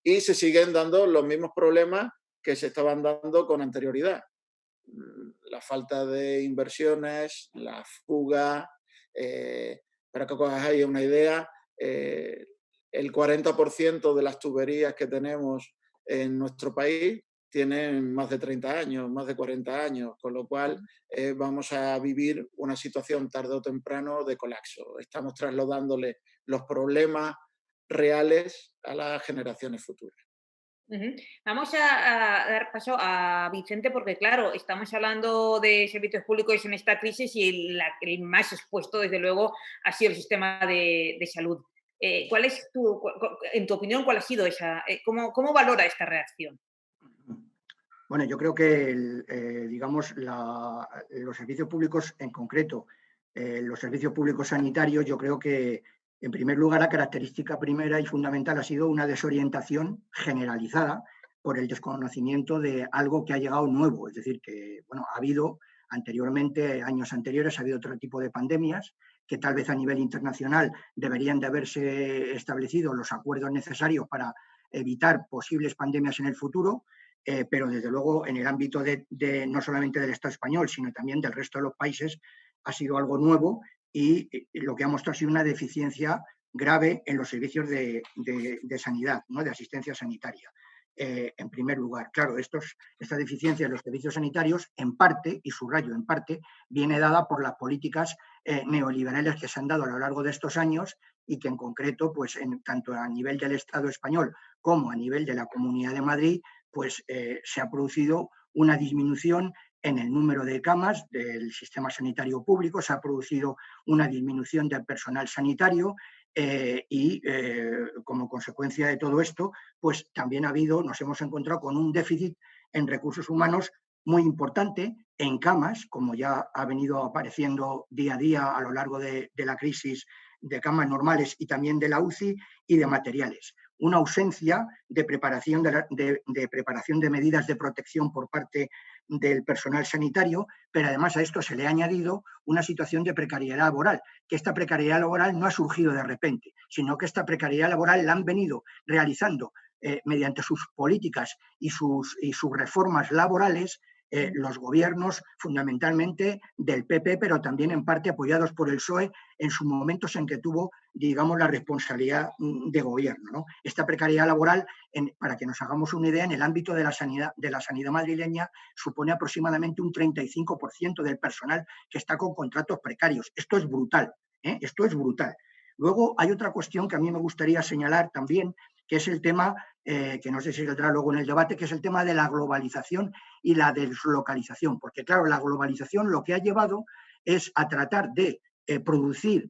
y se siguen dando los mismos problemas que se estaban dando con anterioridad. La falta de inversiones, la fuga, para que os hagáis una idea, el 40% de las tuberías que tenemos en nuestro país tienen más de 30 años, más de 40 años, con lo cual vamos a vivir una situación tarde o temprano de colapso. Estamos trasladándole los problemas reales a las generaciones futuras. Vamos a dar paso a Vicente porque, claro, estamos hablando de servicios públicos en esta crisis y el más expuesto, desde luego, ha sido el sistema de salud. ¿Cuál es en tu opinión, cuál ha sido cómo valora esta reacción? Bueno, yo creo que, digamos, los servicios públicos en concreto, los servicios públicos sanitarios, yo creo que, en primer lugar, la característica primera y fundamental ha sido una desorientación generalizada por el desconocimiento de algo que ha llegado nuevo. Es decir, que bueno, ha habido anteriormente, años anteriores, ha habido otro tipo de pandemias que tal vez a nivel internacional deberían de haberse establecido los acuerdos necesarios para evitar posibles pandemias en el futuro, pero desde luego en el ámbito no solamente del Estado español, sino también del resto de los países, ha sido algo nuevo y lo que ha mostrado ha sido una deficiencia grave en los servicios de sanidad, ¿no? De asistencia sanitaria. En primer lugar, claro, esta deficiencia en los servicios sanitarios, en parte, y subrayo en parte, viene dada por las políticas neoliberales que se han dado a lo largo de estos años y que en concreto, pues tanto a nivel del Estado español como a nivel de la Comunidad de Madrid, pues se ha producido una disminución en el número de camas del sistema sanitario público, se ha producido una disminución del personal sanitario y como consecuencia de todo esto, pues también nos hemos encontrado con un déficit en recursos humanos muy importante, en camas, como ya ha venido apareciendo día a día a lo largo de la crisis, de camas normales y también de la UCI y de materiales. Una ausencia de preparación de medidas de protección por parte del personal sanitario, pero además a esto se le ha añadido una situación de precariedad laboral, que esta precariedad laboral no ha surgido de repente, sino que esta precariedad laboral la han venido realizando mediante sus políticas y sus reformas laborales, los gobiernos fundamentalmente del PP, pero también en parte apoyados por el PSOE en sus momentos en que tuvo, digamos, la responsabilidad de gobierno, ¿no? Esta precariedad laboral, para que nos hagamos una idea, en el ámbito de la sanidad madrileña supone aproximadamente un 35% del personal que está con contratos precarios. Esto es brutal, ¿eh? Esto es brutal. Luego hay otra cuestión que a mí me gustaría señalar también, que es el tema, que no sé si saldrá luego en el debate, que es el tema de la globalización y la deslocalización. Porque claro, la globalización lo que ha llevado es a tratar de producir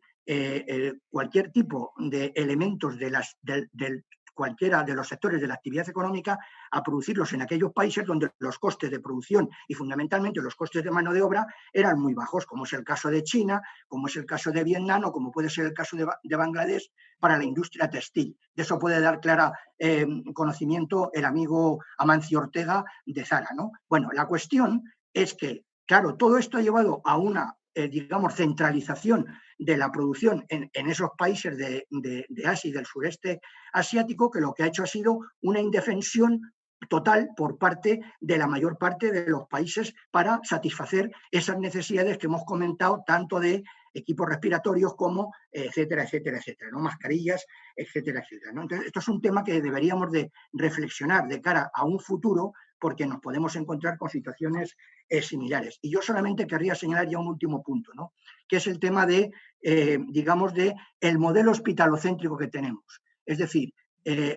cualquier tipo de elementos del cualquiera de los sectores de la actividad económica, a producirlos en aquellos países donde los costes de producción y fundamentalmente los costes de mano de obra eran muy bajos, como es el caso de China, como es el caso de Vietnam o como puede ser el caso de Bangladesh para la industria textil. De eso puede dar clara conocimiento el amigo Amancio Ortega de Zara, ¿no? Bueno, la cuestión es que, claro, todo esto ha llevado a una digamos, centralización de la producción en esos países de Asia y del sureste asiático, que lo que ha hecho ha sido una indefensión total por parte de la mayor parte de los países para satisfacer esas necesidades que hemos comentado, tanto de equipos respiratorios como etcétera, etcétera, etcétera, ¿no? Mascarillas, etcétera, etcétera, ¿no? Entonces, esto es un tema que deberíamos de reflexionar de cara a un futuro, porque nos podemos encontrar con situaciones similares. Y yo solamente querría señalar ya un último punto, ¿no? Que es el tema de, digamos, de el modelo hospitalocéntrico que tenemos. Es decir,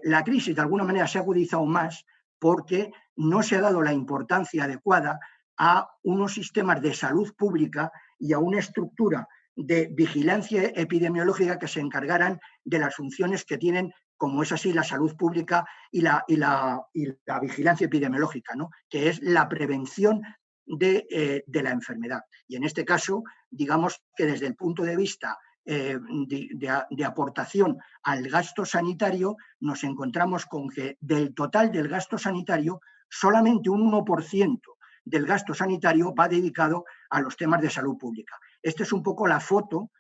la crisis de alguna manera se ha agudizado más porque no se ha dado la importancia adecuada a unos sistemas de salud pública y a una estructura de vigilancia epidemiológica que se encargaran de las funciones que tienen, como es así, la salud pública y la vigilancia epidemiológica, ¿no? Que es la prevención de la enfermedad. Y en este caso, digamos que desde el punto de vista de aportación al gasto sanitario, nos encontramos con que del total del gasto sanitario, solamente un 1% del gasto sanitario va dedicado a los temas de salud pública. Esta es un poco la foto,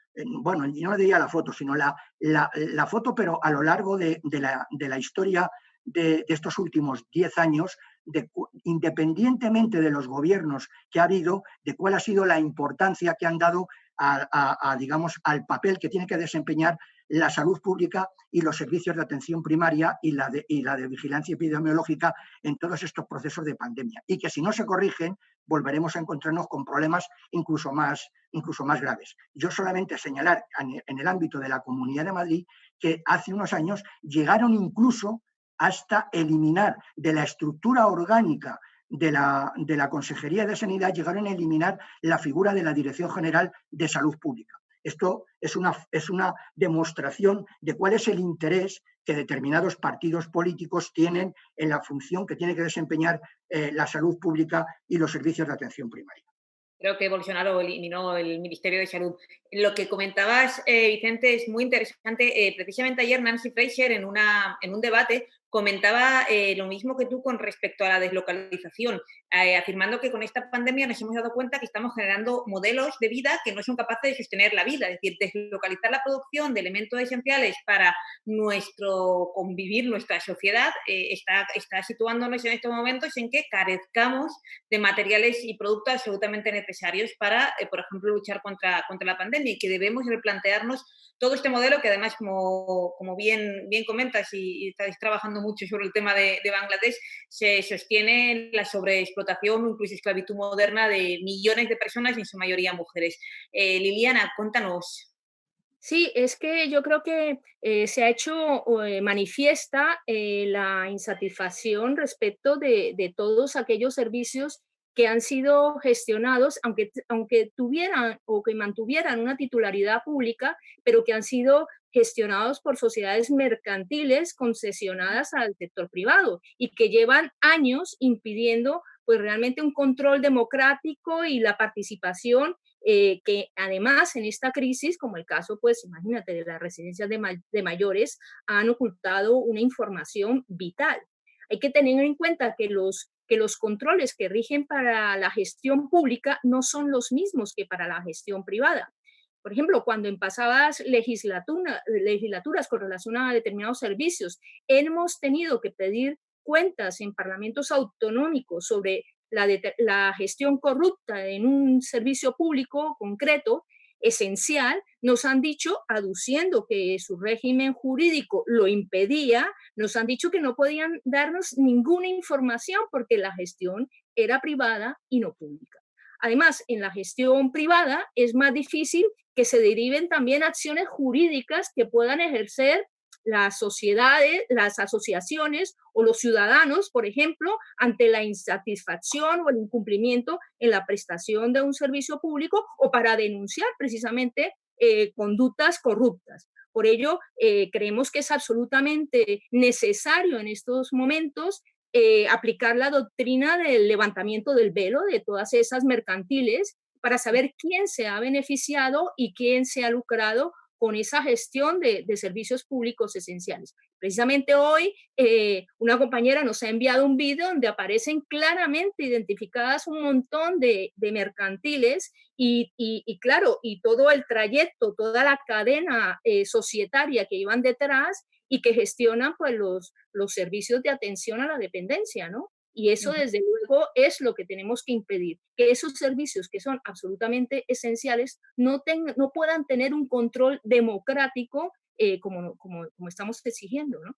bueno, yo no diría la foto, sino la foto, pero a lo largo de la historia de estos últimos 10 años, independientemente de los gobiernos que ha habido, de cuál ha sido la importancia que han dado digamos, al papel que tiene que desempeñar la salud pública y los servicios de atención primaria y la de vigilancia epidemiológica en todos estos procesos de pandemia. Y que si no se corrigen, volveremos a encontrarnos con problemas incluso más graves. Yo solamente señalar en el ámbito de la Comunidad de Madrid que hace unos años llegaron incluso hasta eliminar de la estructura orgánica de la Consejería de Sanidad, llegaron a eliminar la figura de la Dirección General de Salud Pública. Esto es una demostración de cuál es el interés que determinados partidos políticos tienen en la función que tiene que desempeñar la salud pública y los servicios de atención primaria. Creo que Bolsonaro eliminó el Ministerio de Salud. Lo que comentabas, Vicente, es muy interesante. Precisamente ayer Nancy Fraser en un debate comentaba lo mismo que tú con respecto a la deslocalización, afirmando que con esta pandemia nos hemos dado cuenta que estamos generando modelos de vida que no son capaces de sostener la vida. Es decir, deslocalizar la producción de elementos esenciales para nuestro convivir, nuestra sociedad, está situándonos en estos momentos en que carezcamos de materiales y productos absolutamente necesarios para, por ejemplo, luchar contra la pandemia, y que debemos replantearnos todo este modelo que además, como bien comentas y estáis trabajando mucho sobre el tema de Bangladesh, se sostiene en la sobreexplotación o incluso esclavitud moderna de millones de personas y en su mayoría mujeres. Liliana, cuéntanos. Sí, es que yo creo que se ha hecho manifiesta la insatisfacción respecto de todos aquellos servicios que han sido gestionados, aunque tuvieran o que mantuvieran una titularidad pública, pero que han sido gestionados por sociedades mercantiles concesionadas al sector privado y que llevan años impidiendo pues realmente un control democrático y la participación que además en esta crisis, como el caso, pues imagínate, de las residencias de mayores, han ocultado una información vital. Hay que tener en cuenta que los controles que rigen para la gestión pública no son los mismos que para la gestión privada. por ejemplo, cuando en pasadas legislaturas con relación a determinados servicios hemos tenido que pedir cuentas en parlamentos autonómicos sobre la gestión corrupta en un servicio público concreto, esencial, nos han dicho, aduciendo que su régimen jurídico lo impedía, nos han dicho que no podían darnos ninguna información porque la gestión era privada y no pública. Además, en la gestión privada es más difícil que se deriven también acciones jurídicas que puedan ejercer las sociedades, las asociaciones o los ciudadanos, por ejemplo, ante la insatisfacción o el incumplimiento en la prestación de un servicio público o para denunciar precisamente conductas corruptas. Por ello, creemos que es absolutamente necesario en estos momentos aplicar la doctrina del levantamiento del velo de todas esas mercantiles para saber quién se ha beneficiado y quién se ha lucrado con esa gestión de servicios públicos esenciales. Precisamente hoy una compañera nos ha enviado un video donde aparecen claramente identificadas un montón de mercantiles y claro, y todo el trayecto, toda la cadena societaria que iban detrás y que gestionan pues los servicios de atención a la dependencia, ¿no? Y eso, desde luego, es lo que tenemos que impedir, que esos servicios que son absolutamente esenciales no puedan tener un control democrático como estamos exigiendo, ¿no?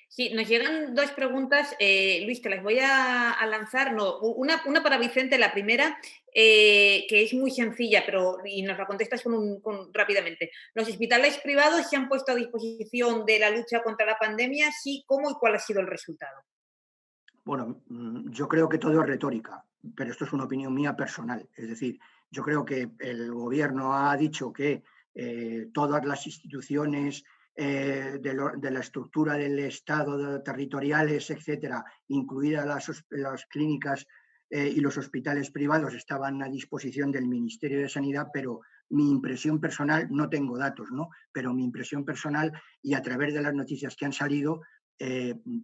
Sí, nos llegan dos preguntas, Luis, te las voy a lanzar. No, una para Vicente, la primera, que es muy sencilla, y nos la contestas rápidamente. ¿Los hospitales privados se han puesto a disposición de la lucha contra la pandemia? Sí, ¿cómo y cuál ha sido el resultado? Bueno, yo creo que todo es retórica, pero esto es una opinión mía personal. Es decir, yo creo que el gobierno ha dicho que todas las instituciones de la estructura del Estado, territoriales, etcétera, incluidas las clínicas y los hospitales privados, estaban a disposición del Ministerio de Sanidad, pero mi impresión personal, no tengo datos, ¿no? Pero mi impresión personal y a través de las noticias que han salido,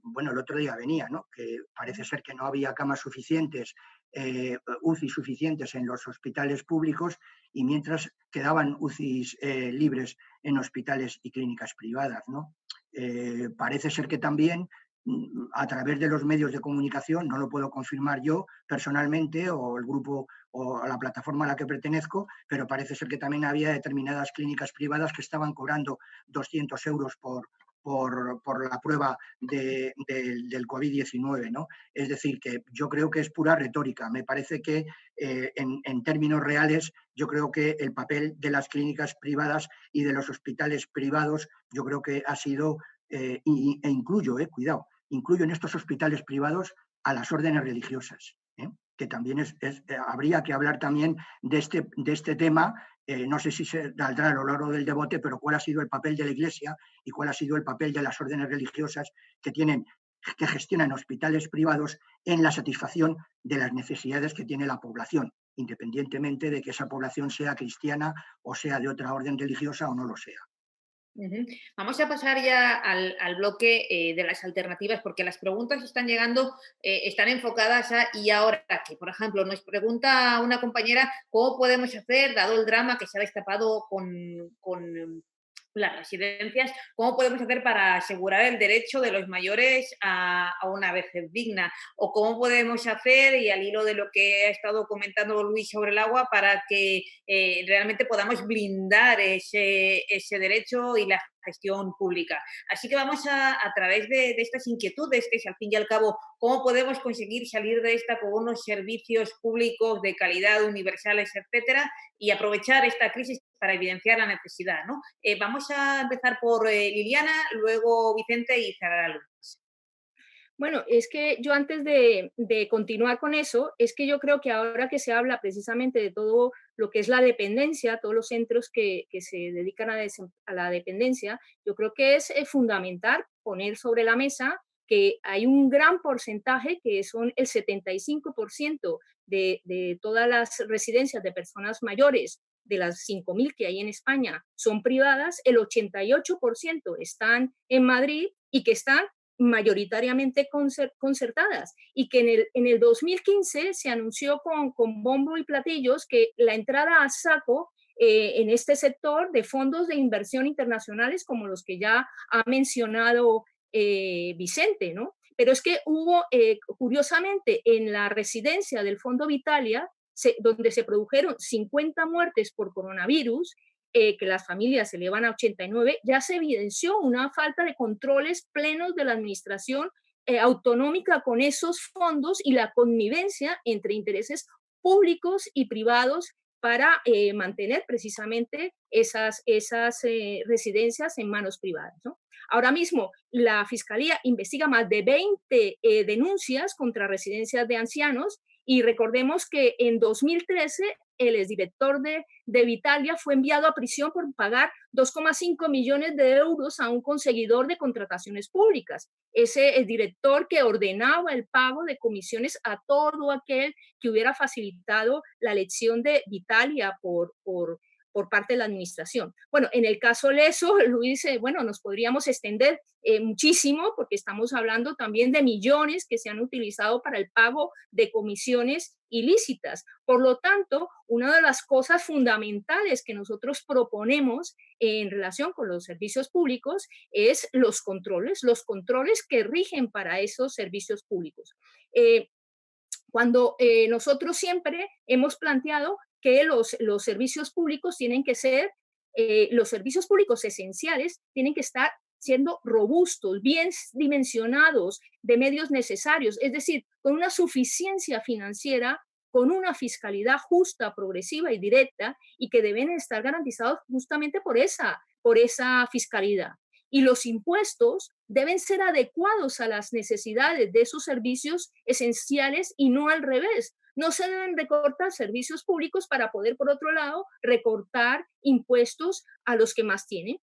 bueno, el otro día venía, ¿no? Que parece ser que no había camas suficientes, UCI suficientes en los hospitales públicos y mientras quedaban UCIs libres en hospitales y clínicas privadas, ¿no? Parece ser que también a través de los medios de comunicación, no lo puedo confirmar yo personalmente o el grupo o a la plataforma a la que pertenezco, pero parece ser que también había determinadas clínicas privadas que estaban cobrando 200 euros por la prueba del COVID-19, ¿no? Es decir, que yo creo que es pura retórica. Me parece que en términos reales, yo creo que el papel de las clínicas privadas y de los hospitales privados, yo creo que ha sido, incluyo, cuidado, incluyo en estos hospitales privados a las órdenes religiosas, que también habría que hablar también de este tema. No sé si se saldrá a lo largo del debate, pero cuál ha sido el papel de la Iglesia y cuál ha sido el papel de las órdenes religiosas que gestionan hospitales privados en la satisfacción de las necesidades que tiene la población, independientemente de que esa población sea cristiana o sea de otra orden religiosa o no lo sea. Vamos a pasar ya al bloque de las alternativas, porque las preguntas están llegando, están enfocadas a ¿y ahora qué? Por ejemplo, nos pregunta una compañera cómo podemos hacer, dado el drama que se ha destapado con las residencias, ¿cómo podemos hacer para asegurar el derecho de los mayores a una vejez digna? ¿O cómo podemos hacer, y al hilo de lo que ha estado comentando Luis sobre el agua, para que realmente podamos blindar ese derecho y la gestión pública? Así que vamos a través de estas inquietudes, que es al fin y al cabo, ¿cómo podemos conseguir salir de esta con unos servicios públicos de calidad, universales, etcétera, y aprovechar esta crisis para evidenciar la necesidad, ¿no? Vamos a empezar por Liliana, luego Vicente y cerrar Luis. Bueno, es que yo antes de continuar con eso, es que yo creo que ahora que se habla precisamente de todo lo que es la dependencia, todos los centros que se dedican a la dependencia, yo creo que es fundamental poner sobre la mesa que hay un gran porcentaje, que son el 75% de todas las residencias de personas mayores, de las 5.000 que hay en España, son privadas, el 88% están en Madrid y que están mayoritariamente concertadas, y que en el 2015 se anunció con bombo y platillos que la entrada a saco en este sector de fondos de inversión internacionales como los que ya ha mencionado Vicente, ¿no? Pero es que hubo, curiosamente, en la residencia del Fondo Vitalia, donde se produjeron 50 muertes por coronavirus, que las familias se elevan a 89, ya se evidenció una falta de controles plenos de la administración autonómica con esos fondos y la connivencia entre intereses públicos y privados para mantener precisamente esas residencias en manos privadas, ¿no? Ahora mismo la Fiscalía investiga más de 20 denuncias contra residencias de ancianos y recordemos que en 2013 el exdirector de Vitalia fue enviado a prisión por pagar 2,5 millones de euros a un conseguidor de contrataciones públicas. Ese exdirector que ordenaba el pago de comisiones a todo aquel que hubiera facilitado la elección de Vitalia por parte de la administración. Bueno, en el caso Leso, Luis, bueno, nos podríamos extender muchísimo porque estamos hablando también de millones que se han utilizado para el pago de comisiones ilícitas. Por lo tanto, una de las cosas fundamentales que nosotros proponemos en relación con los servicios públicos es los controles que rigen para esos servicios públicos. Cuando nosotros siempre hemos planteado que los servicios públicos tienen que ser, los servicios públicos esenciales tienen que estar siendo robustos, bien dimensionados, de medios necesarios, es decir, con una suficiencia financiera, con una fiscalidad justa, progresiva y directa, y que deben estar garantizados justamente por esa fiscalidad. Y los impuestos deben ser adecuados a las necesidades de esos servicios esenciales y no al revés. No se deben recortar servicios públicos para poder, por otro lado, recortar impuestos a los que más tienen.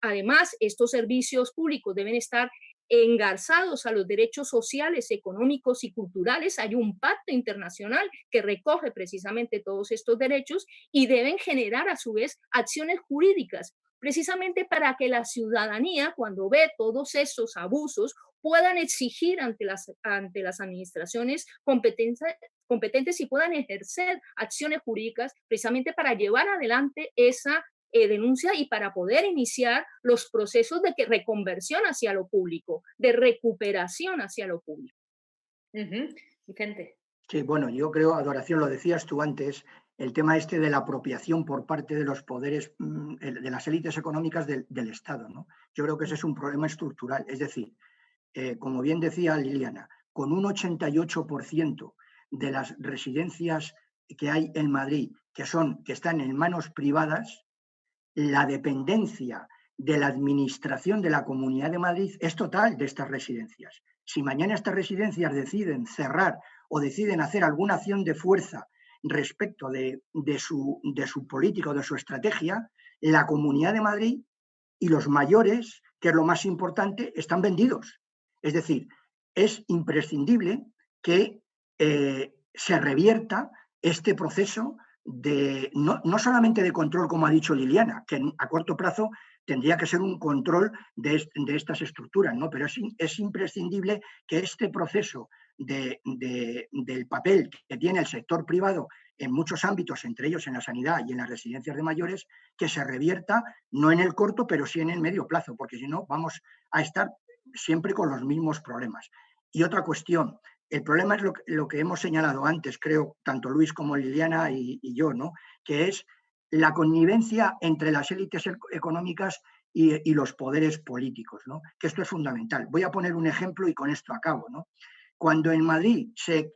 Además, estos servicios públicos deben estar engarzados a los derechos sociales, económicos y culturales. Hay un pacto internacional que recoge precisamente todos estos derechos y deben generar a su vez acciones jurídicas precisamente para que la ciudadanía, cuando ve todos esos abusos, puedan exigir ante las administraciones competentes y puedan ejercer acciones jurídicas precisamente para llevar adelante esa denuncia y para poder iniciar los procesos de reconversión hacia lo público, de recuperación hacia lo público. Vicente. Sí, bueno, yo creo, Adoración, lo decías tú antes, el tema este de la apropiación por parte de los poderes, de las élites económicas del Estado, ¿no? Yo creo que ese es un problema estructural. Es decir, como bien decía Liliana, con un 88% de las residencias que hay en Madrid que están en manos privadas, la dependencia de la administración de la Comunidad de Madrid es total de estas residencias. Si mañana estas residencias deciden cerrar o deciden hacer alguna acción de fuerza respecto de su política o de su estrategia, la Comunidad de Madrid y los mayores, que es lo más importante, están vendidos. Es decir, es imprescindible que se revierta este proceso de no solamente de control, como ha dicho Liliana, que a corto plazo tendría que ser un control de estas estructuras, ¿no? Pero es imprescindible que este proceso del papel que tiene el sector privado en muchos ámbitos, entre ellos en la sanidad y en las residencias de mayores, que se revierta no en el corto, pero sí en el medio plazo, porque si no vamos a estar siempre con los mismos problemas. Y otra cuestión, el problema es lo que hemos señalado antes, creo, tanto Luis como Liliana y yo, ¿no? Que es la connivencia entre las élites económicas y los poderes políticos, ¿no? Que esto es fundamental. Voy a poner un ejemplo y con esto acabo, ¿no? Cuando en Madrid se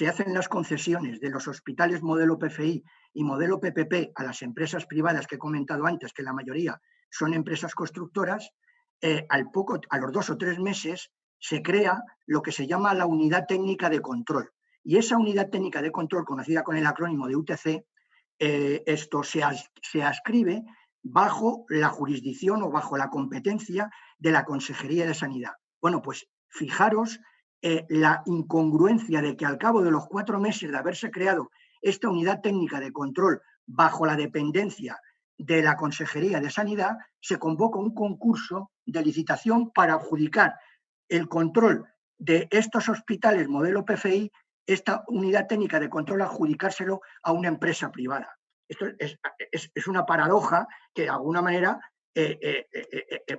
hacen las concesiones de los hospitales modelo PFI y modelo PPP a las empresas privadas que he comentado antes, que la mayoría son empresas constructoras, a los 2 o 3 meses se crea lo que se llama la unidad técnica de control. Y esa unidad técnica de control, conocida con el acrónimo de UTC, esto se adscribe bajo la jurisdicción o bajo la competencia de la Consejería de Sanidad. Bueno, pues fijaros la incongruencia de que al cabo de los 4 meses de haberse creado esta unidad técnica de control bajo la dependencia de la Consejería de Sanidad, se convoca un concurso de licitación para adjudicar el control de estos hospitales modelo PFI, esta unidad técnica de control, adjudicárselo a una empresa privada. Esto es una paradoja que de alguna manera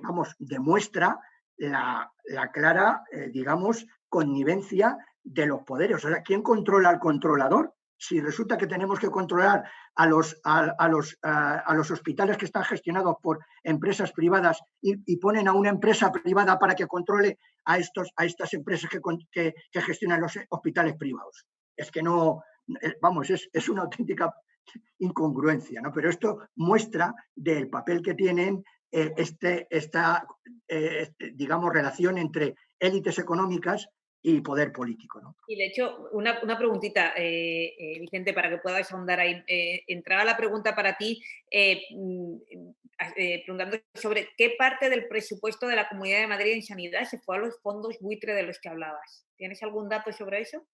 vamos, demuestra la clara, digamos, connivencia de los poderes. O sea, ¿quién controla al controlador? Si resulta que tenemos que controlar a los hospitales que están gestionados por empresas privadas y ponen a una empresa privada para que controle a estas empresas que gestionan los hospitales privados. Es que no, vamos, es una auténtica incongruencia, ¿no? Pero esto muestra del papel que tienen esta, digamos, relación entre élites económicas y poder político, ¿no? Y de hecho, una preguntita, Vicente, para que puedas ahondar ahí. Entraba la pregunta para ti, preguntando sobre qué parte del presupuesto de la Comunidad de Madrid en sanidad se fue a los fondos buitre de los que hablabas. ¿Tienes algún dato sobre eso?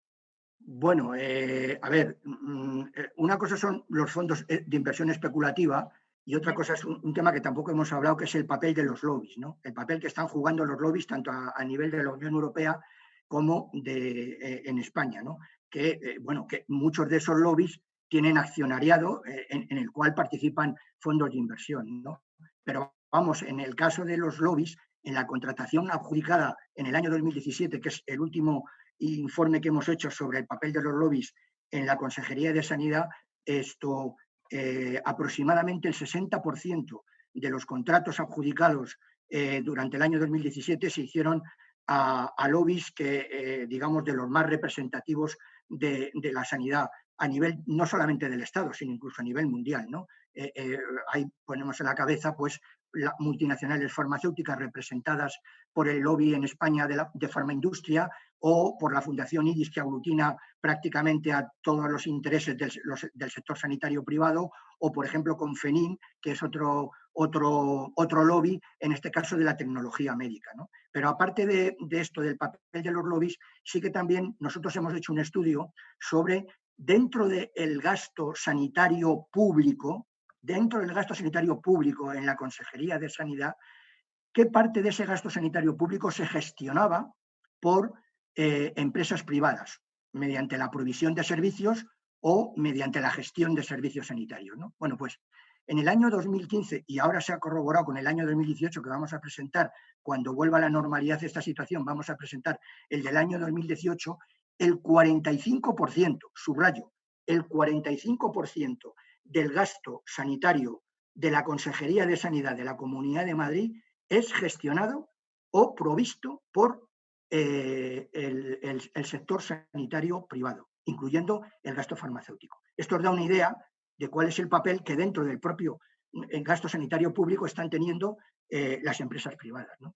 Bueno, a ver, una cosa son los fondos de inversión especulativa y otra cosa es un tema que tampoco hemos hablado, que es el papel de los lobbies, ¿no? El papel que están jugando los lobbies tanto a nivel de la Unión Europea como en España, ¿no? Bueno, que muchos de esos lobbies tienen accionariado en el cual participan fondos de inversión, ¿no? Pero vamos, en el caso de los lobbies, en la contratación adjudicada en el año 2017, que es el último informe que hemos hecho sobre el papel de los lobbies en la Consejería de Sanidad, aproximadamente el 60% de los contratos adjudicados durante el año 2017 se hicieron a lobbies que, digamos, de los más representativos de la sanidad a nivel no solamente del Estado, sino incluso a nivel mundial, ¿no? Ahí ponemos en la cabeza, pues, las multinacionales farmacéuticas representadas por el lobby en España de farmaindustria o por la Fundación IDIS, que aglutina prácticamente a todos los intereses del sector sanitario privado, o por ejemplo con FENIN, que es otro lobby, en este caso de la tecnología médica, ¿no? Pero aparte de esto, del papel de los lobbies, sí que también nosotros hemos hecho un estudio sobre, dentro del gasto sanitario público, en la Consejería de Sanidad, qué parte de ese gasto sanitario público se gestionaba por empresas privadas, mediante la provisión de servicios o mediante la gestión de servicios sanitarios, ¿no? Bueno, pues en el año 2015, y ahora se ha corroborado con el año 2018 que vamos a presentar, cuando vuelva a la normalidad esta situación, vamos a presentar el del año 2018, el 45%, subrayo, el 45% del gasto sanitario de la Consejería de Sanidad de la Comunidad de Madrid es gestionado o provisto por el sector sanitario privado, incluyendo el gasto farmacéutico. Esto os da una idea de cuál es el papel que dentro del propio gasto sanitario público están teniendo las empresas privadas, ¿no?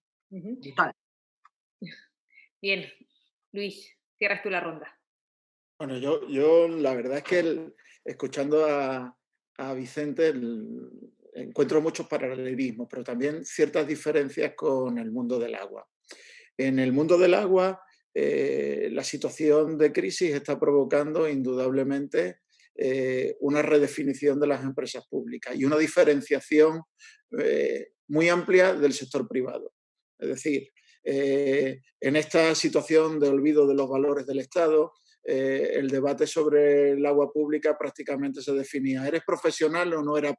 Total. Bien, Luis, cierras tú la ronda. Bueno, yo la verdad es que escuchando a Vicente encuentro muchos paralelismos, pero también ciertas diferencias con el mundo del agua. En el mundo del agua, la situación de crisis está provocando indudablemente una redefinición de las empresas públicas y una diferenciación muy amplia del sector privado. Es decir, en esta situación de olvido de los valores del Estado, el debate sobre el agua pública prácticamente se definía: ¿eres profesional o no eres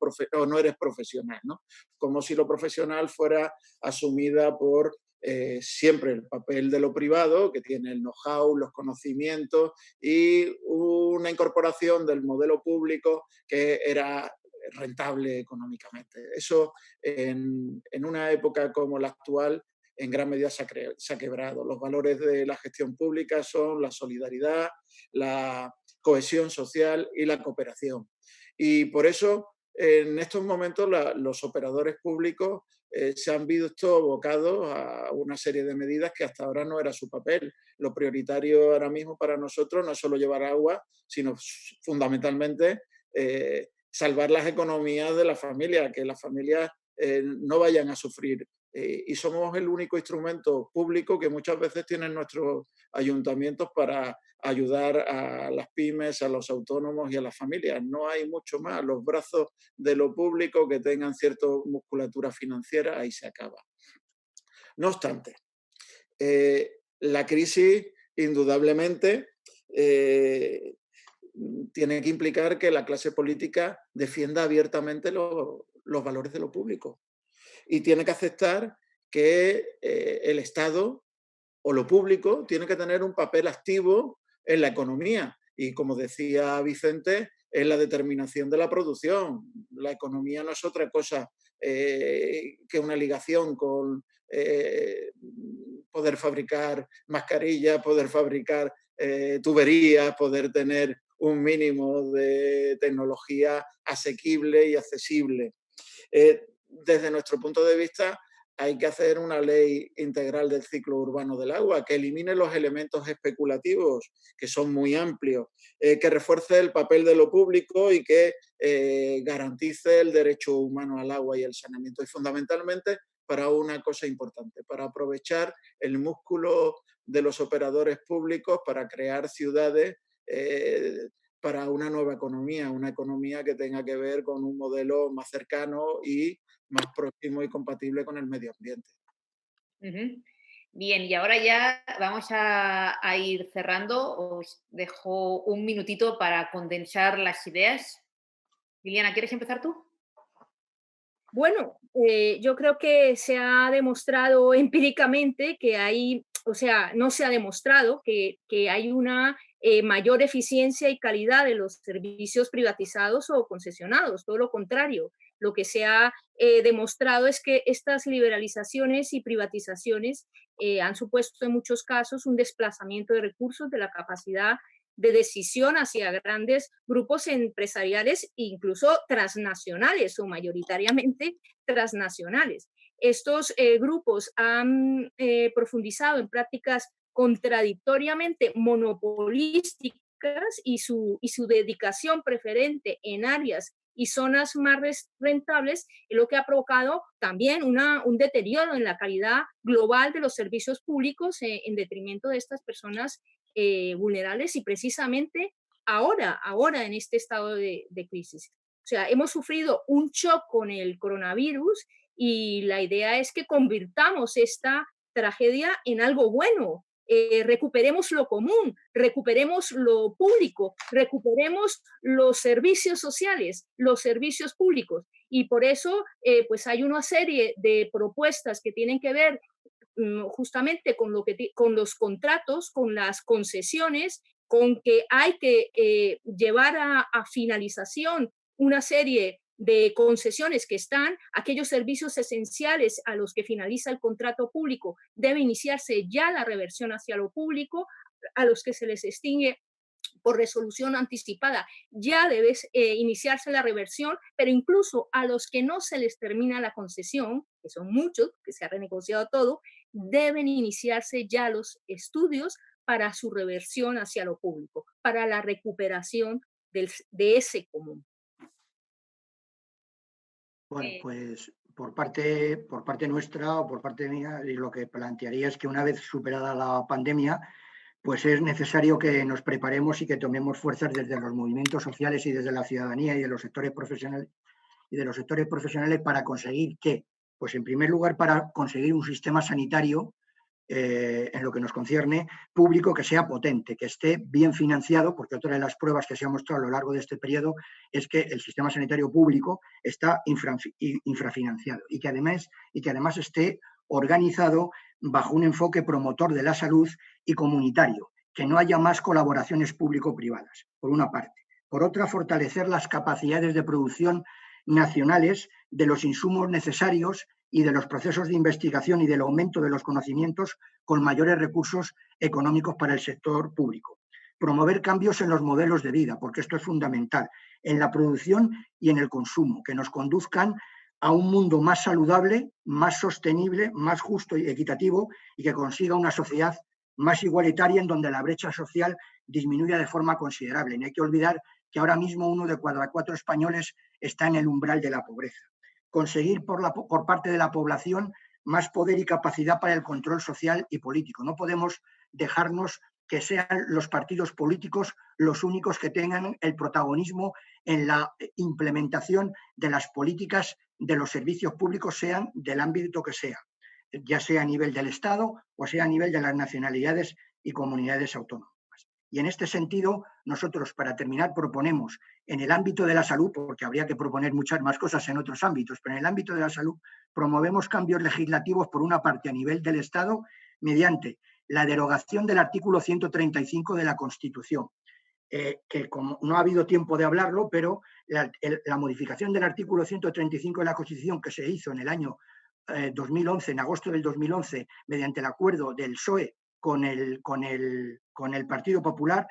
profesional, ¿no? Como si lo profesional fuera asumida por siempre el papel de lo privado, que tiene el know-how, los conocimientos, y una incorporación del modelo público que era rentable económicamente. Eso en una época como la actual en gran medida se ha quebrado. Los valores de la gestión pública son la solidaridad, la cohesión social y la cooperación. Y por eso, en estos momentos, los operadores públicos se han visto abocados a una serie de medidas que hasta ahora no era su papel. Lo prioritario ahora mismo para nosotros no es solo llevar agua, sino fundamentalmente salvar las economías de las familias, que las familias no vayan a sufrir. Y somos el único instrumento público que muchas veces tienen nuestros ayuntamientos para ayudar a las pymes, a los autónomos y a las familias. No hay mucho más. Los brazos de lo público que tengan cierta musculatura financiera, ahí se acaba. No obstante, la crisis indudablemente tiene que implicar que la clase política defienda abiertamente los valores de lo público. Y tiene que aceptar que el Estado o lo público tiene que tener un papel activo en la economía. Y como decía Vicente, es la determinación de la producción. La economía no es otra cosa que una ligación con poder fabricar mascarillas, poder fabricar tuberías, poder tener un mínimo de tecnología asequible y accesible. Desde nuestro punto de vista, hay que hacer una ley integral del ciclo urbano del agua, que elimine los elementos especulativos, que son muy amplios, que refuerce el papel de lo público y que garantice el derecho humano al agua y el saneamiento. Y fundamentalmente para una cosa importante, para aprovechar el músculo de los operadores públicos para crear ciudades para una nueva economía, una economía que tenga que ver con un modelo más cercano y más próximo y compatible con el medio ambiente. Bien, y ahora ya vamos a ir cerrando. Os dejo un minutito para condensar las ideas. Liliana, ¿quieres empezar tú? Bueno, yo creo que se ha demostrado empíricamente que hay, o sea, no se ha demostrado que hay una mayor eficiencia y calidad de los servicios privatizados o concesionados, todo lo contrario. Lo que se ha demostrado es que estas liberalizaciones y privatizaciones han supuesto en muchos casos un desplazamiento de recursos de la capacidad de decisión hacia grandes grupos empresariales e incluso transnacionales o mayoritariamente transnacionales. Estos grupos han profundizado en prácticas contradictoriamente monopolísticas y su dedicación preferente en áreas y zonas más rentables, lo que ha provocado también un deterioro en la calidad global de los servicios públicos en detrimento de estas personas vulnerables y precisamente ahora en este estado de crisis. O sea, hemos sufrido un shock con el coronavirus y la idea es que convirtamos esta tragedia en algo bueno. Recuperemos lo común, recuperemos lo público, recuperemos los servicios sociales, los servicios públicos. Y por eso, pues hay una serie de propuestas que tienen que ver justamente con los contratos, con las concesiones, con que hay que llevar a finalización una serie de concesiones que están, aquellos servicios esenciales a los que finaliza el contrato público, debe iniciarse ya la reversión hacia lo público, a los que se les extingue por resolución anticipada, ya debe iniciarse la reversión, pero incluso a los que no se les termina la concesión, que son muchos, que se ha renegociado todo, deben iniciarse ya los estudios para su reversión hacia lo público, para la recuperación de ese común. Bueno, pues por parte nuestra o por parte mía, lo que plantearía es que una vez superada la pandemia, pues es necesario que nos preparemos y que tomemos fuerzas desde los movimientos sociales y desde la ciudadanía y de los sectores profesionales para conseguir ¿qué? Pues en primer lugar para conseguir un sistema sanitario en lo que nos concierne, público que sea potente, que esté bien financiado, porque otra de las pruebas que se ha mostrado a lo largo de este periodo es que el sistema sanitario público está infrafinanciado y que además esté organizado bajo un enfoque promotor de la salud y comunitario, que no haya más colaboraciones público-privadas, por una parte. Por otra, fortalecer las capacidades de producción nacionales de los insumos necesarios y de los procesos de investigación y del aumento de los conocimientos con mayores recursos económicos para el sector público. Promover cambios en los modelos de vida, porque esto es fundamental, en la producción y en el consumo, que nos conduzcan a un mundo más saludable, más sostenible, más justo y equitativo y que consiga una sociedad más igualitaria en donde la brecha social disminuya de forma considerable. No hay que olvidar que ahora mismo 1 de cada 4 españoles está en el umbral de la pobreza. Conseguir por parte de la población más poder y capacidad para el control social y político. No podemos dejarnos que sean los partidos políticos los únicos que tengan el protagonismo en la implementación de las políticas de los servicios públicos, sean del ámbito que sea, ya sea a nivel del Estado o sea a nivel de las nacionalidades y comunidades autónomas. Y en este sentido, nosotros, para terminar, proponemos en el ámbito de la salud, porque habría que proponer muchas más cosas en otros ámbitos, pero en el ámbito de la salud promovemos cambios legislativos, por una parte, a nivel del Estado, mediante la derogación del artículo 135 de la Constitución, que como no ha habido tiempo de hablarlo, pero la modificación del artículo 135 de la Constitución que se hizo en el año 2011, en agosto del 2011, mediante el acuerdo del PSOE con el Partido Popular,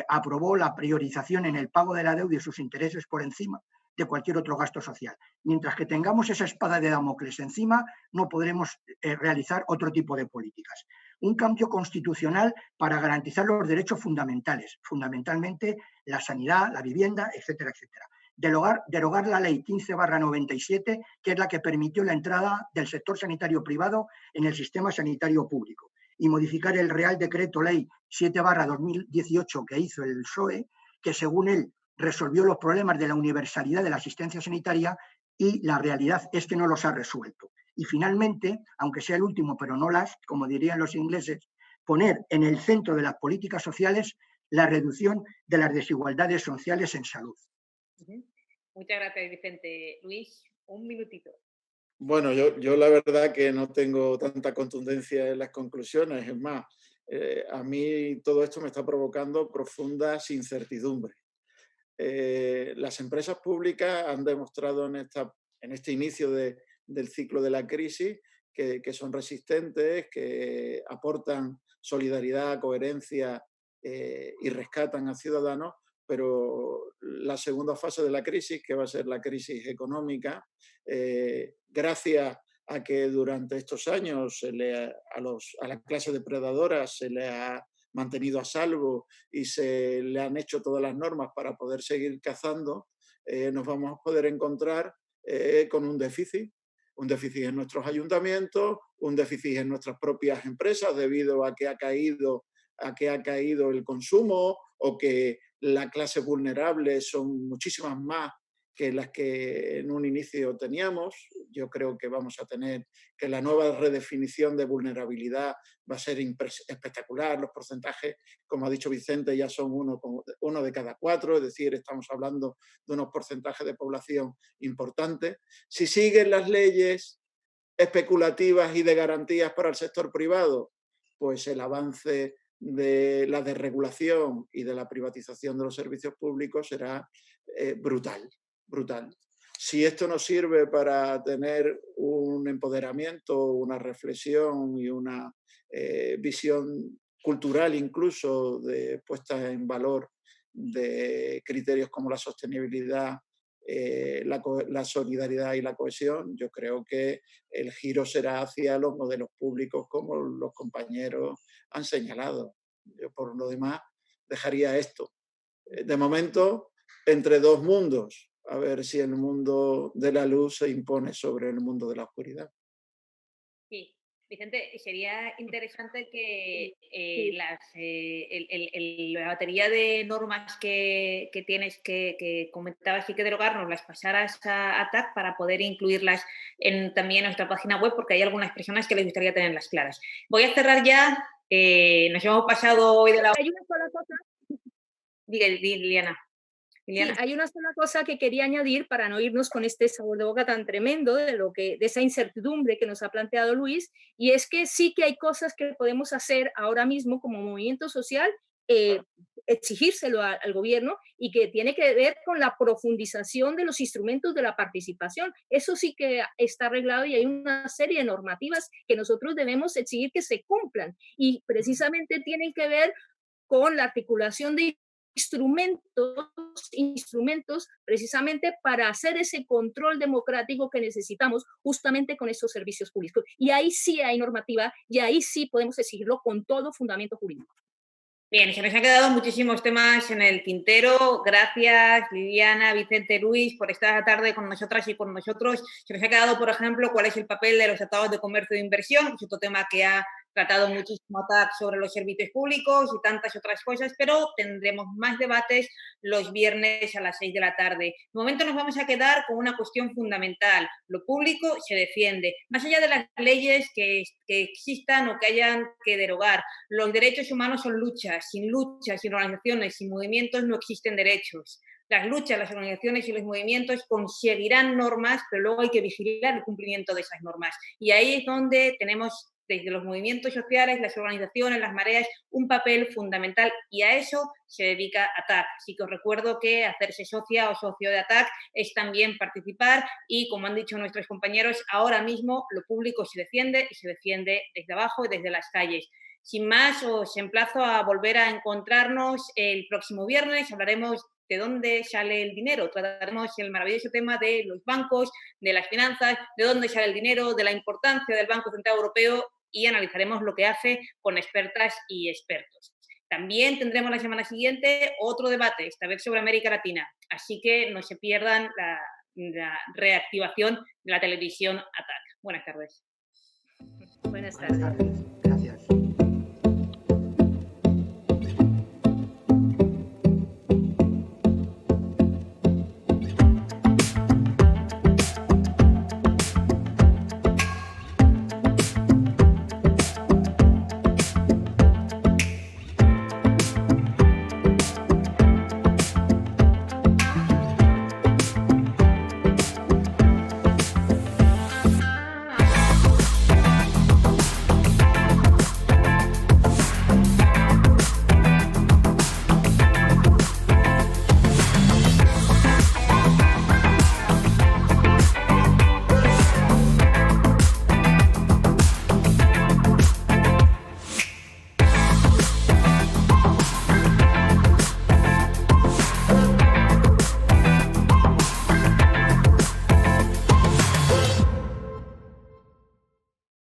aprobó la priorización en el pago de la deuda y sus intereses por encima de cualquier otro gasto social. Mientras que tengamos esa espada de Damocles encima, no podremos realizar otro tipo de políticas. Un cambio constitucional para garantizar los derechos fundamentales, fundamentalmente la sanidad, la vivienda, etcétera, etcétera. Derogar la ley 15/97, que es la que permitió la entrada del sector sanitario privado en el sistema sanitario público, y modificar el Real Decreto Ley 7/2018 que hizo el PSOE, que según él resolvió los problemas de la universalidad de la asistencia sanitaria, y la realidad es que no los ha resuelto. Y finalmente, aunque sea el último, pero no last, como dirían los ingleses, poner en el centro de las políticas sociales la reducción de las desigualdades sociales en salud. Muchas gracias, Vicente. Luis, un minutito. Bueno, yo la verdad que no tengo tanta contundencia en las conclusiones. Es más, a mí todo esto me está provocando profundas incertidumbres. Las empresas públicas han demostrado en este inicio del ciclo de la crisis que son resistentes, que aportan solidaridad, coherencia y rescatan a ciudadanos, pero la segunda fase de la crisis, que va a ser la crisis económica, gracias a que durante estos años a la clase depredadora se le ha mantenido a salvo y se le han hecho todas las normas para poder seguir cazando, nos vamos a poder encontrar con un déficit en nuestros ayuntamientos, un déficit en nuestras propias empresas debido a que ha caído el consumo, o que la clase vulnerable son muchísimas más que las que en un inicio teníamos. Yo creo que vamos a tener que la nueva redefinición de vulnerabilidad va a ser espectacular. Los porcentajes, como ha dicho Vicente, ya son uno de cada 4, es decir, estamos hablando de unos porcentajes de población importantes. Si siguen las leyes especulativas y de garantías para el sector privado, pues el avance de la desregulación y de la privatización de los servicios públicos será brutal. Si esto nos sirve para tener un empoderamiento, una reflexión y una visión cultural, incluso de puesta en valor de criterios como la sostenibilidad, la solidaridad y la cohesión, yo creo que el giro será hacia los modelos públicos como los compañeros han señalado. Yo, por lo demás, dejaría esto. De momento, entre dos mundos, a ver si el mundo de la luz se impone sobre el mundo de la oscuridad. Sí, Vicente, sería interesante que la batería de normas que tienes, que comentabas y que derogarnos, las pasaras a TAC para poder incluirlas también en nuestra página web, porque hay algunas personas que les gustaría tenerlas claras. Voy a cerrar ya. Nos hemos pasado hoy de la... Hay una sola cosa. Diga, Liliana. Sí, hay una sola cosa que quería añadir para no irnos con este sabor de boca tan tremendo de esa incertidumbre que nos ha planteado Luis, y es que sí que hay cosas que podemos hacer ahora mismo como movimiento social, exigírselo al gobierno, y que tiene que ver con la profundización de los instrumentos de la participación. Eso sí que está arreglado y hay una serie de normativas que nosotros debemos exigir que se cumplan, y precisamente tienen que ver con la articulación de instrumentos precisamente para hacer ese control democrático que necesitamos justamente con esos servicios públicos. Y ahí sí hay normativa y ahí sí podemos exigirlo con todo fundamento jurídico. Bien, se nos han quedado muchísimos temas en el tintero. Gracias, Liliana, Vicente, Luis, por esta tarde con nosotras y con nosotros. Se nos ha quedado, por ejemplo, cuál es el papel de los tratados de comercio e inversión, que es otro tema que ha tratado muchísimo ATAC sobre los servicios públicos y tantas otras cosas, pero tendremos más debates los viernes a las 6 de la tarde. De momento nos vamos a quedar con una cuestión fundamental. Lo público se defiende. Más allá de las leyes que existan o que hayan que derogar, los derechos humanos son luchas. Sin organizaciones, sin movimientos no existen derechos. Las luchas, las organizaciones y los movimientos conseguirán normas, pero luego hay que vigilar el cumplimiento de esas normas. Y ahí es donde tenemos, desde los movimientos sociales, las organizaciones, las mareas, un papel fundamental, y a eso se dedica ATAC. Así que os recuerdo que hacerse socia o socio de ATAC es también participar, y como han dicho nuestros compañeros, ahora mismo lo público se defiende, y se defiende desde abajo y desde las calles. Sin más, os emplazo a volver a encontrarnos el próximo viernes. Hablaremos de dónde sale el dinero. Trataremos el maravilloso tema de los bancos, de las finanzas, de dónde sale el dinero, de la importancia del Banco Central Europeo, y analizaremos lo que hace con expertas y expertos. También tendremos la semana siguiente otro debate, esta vez sobre América Latina. Así que no se pierdan la reactivación de la televisión ATAC. Buenas tardes. Buenas tardes.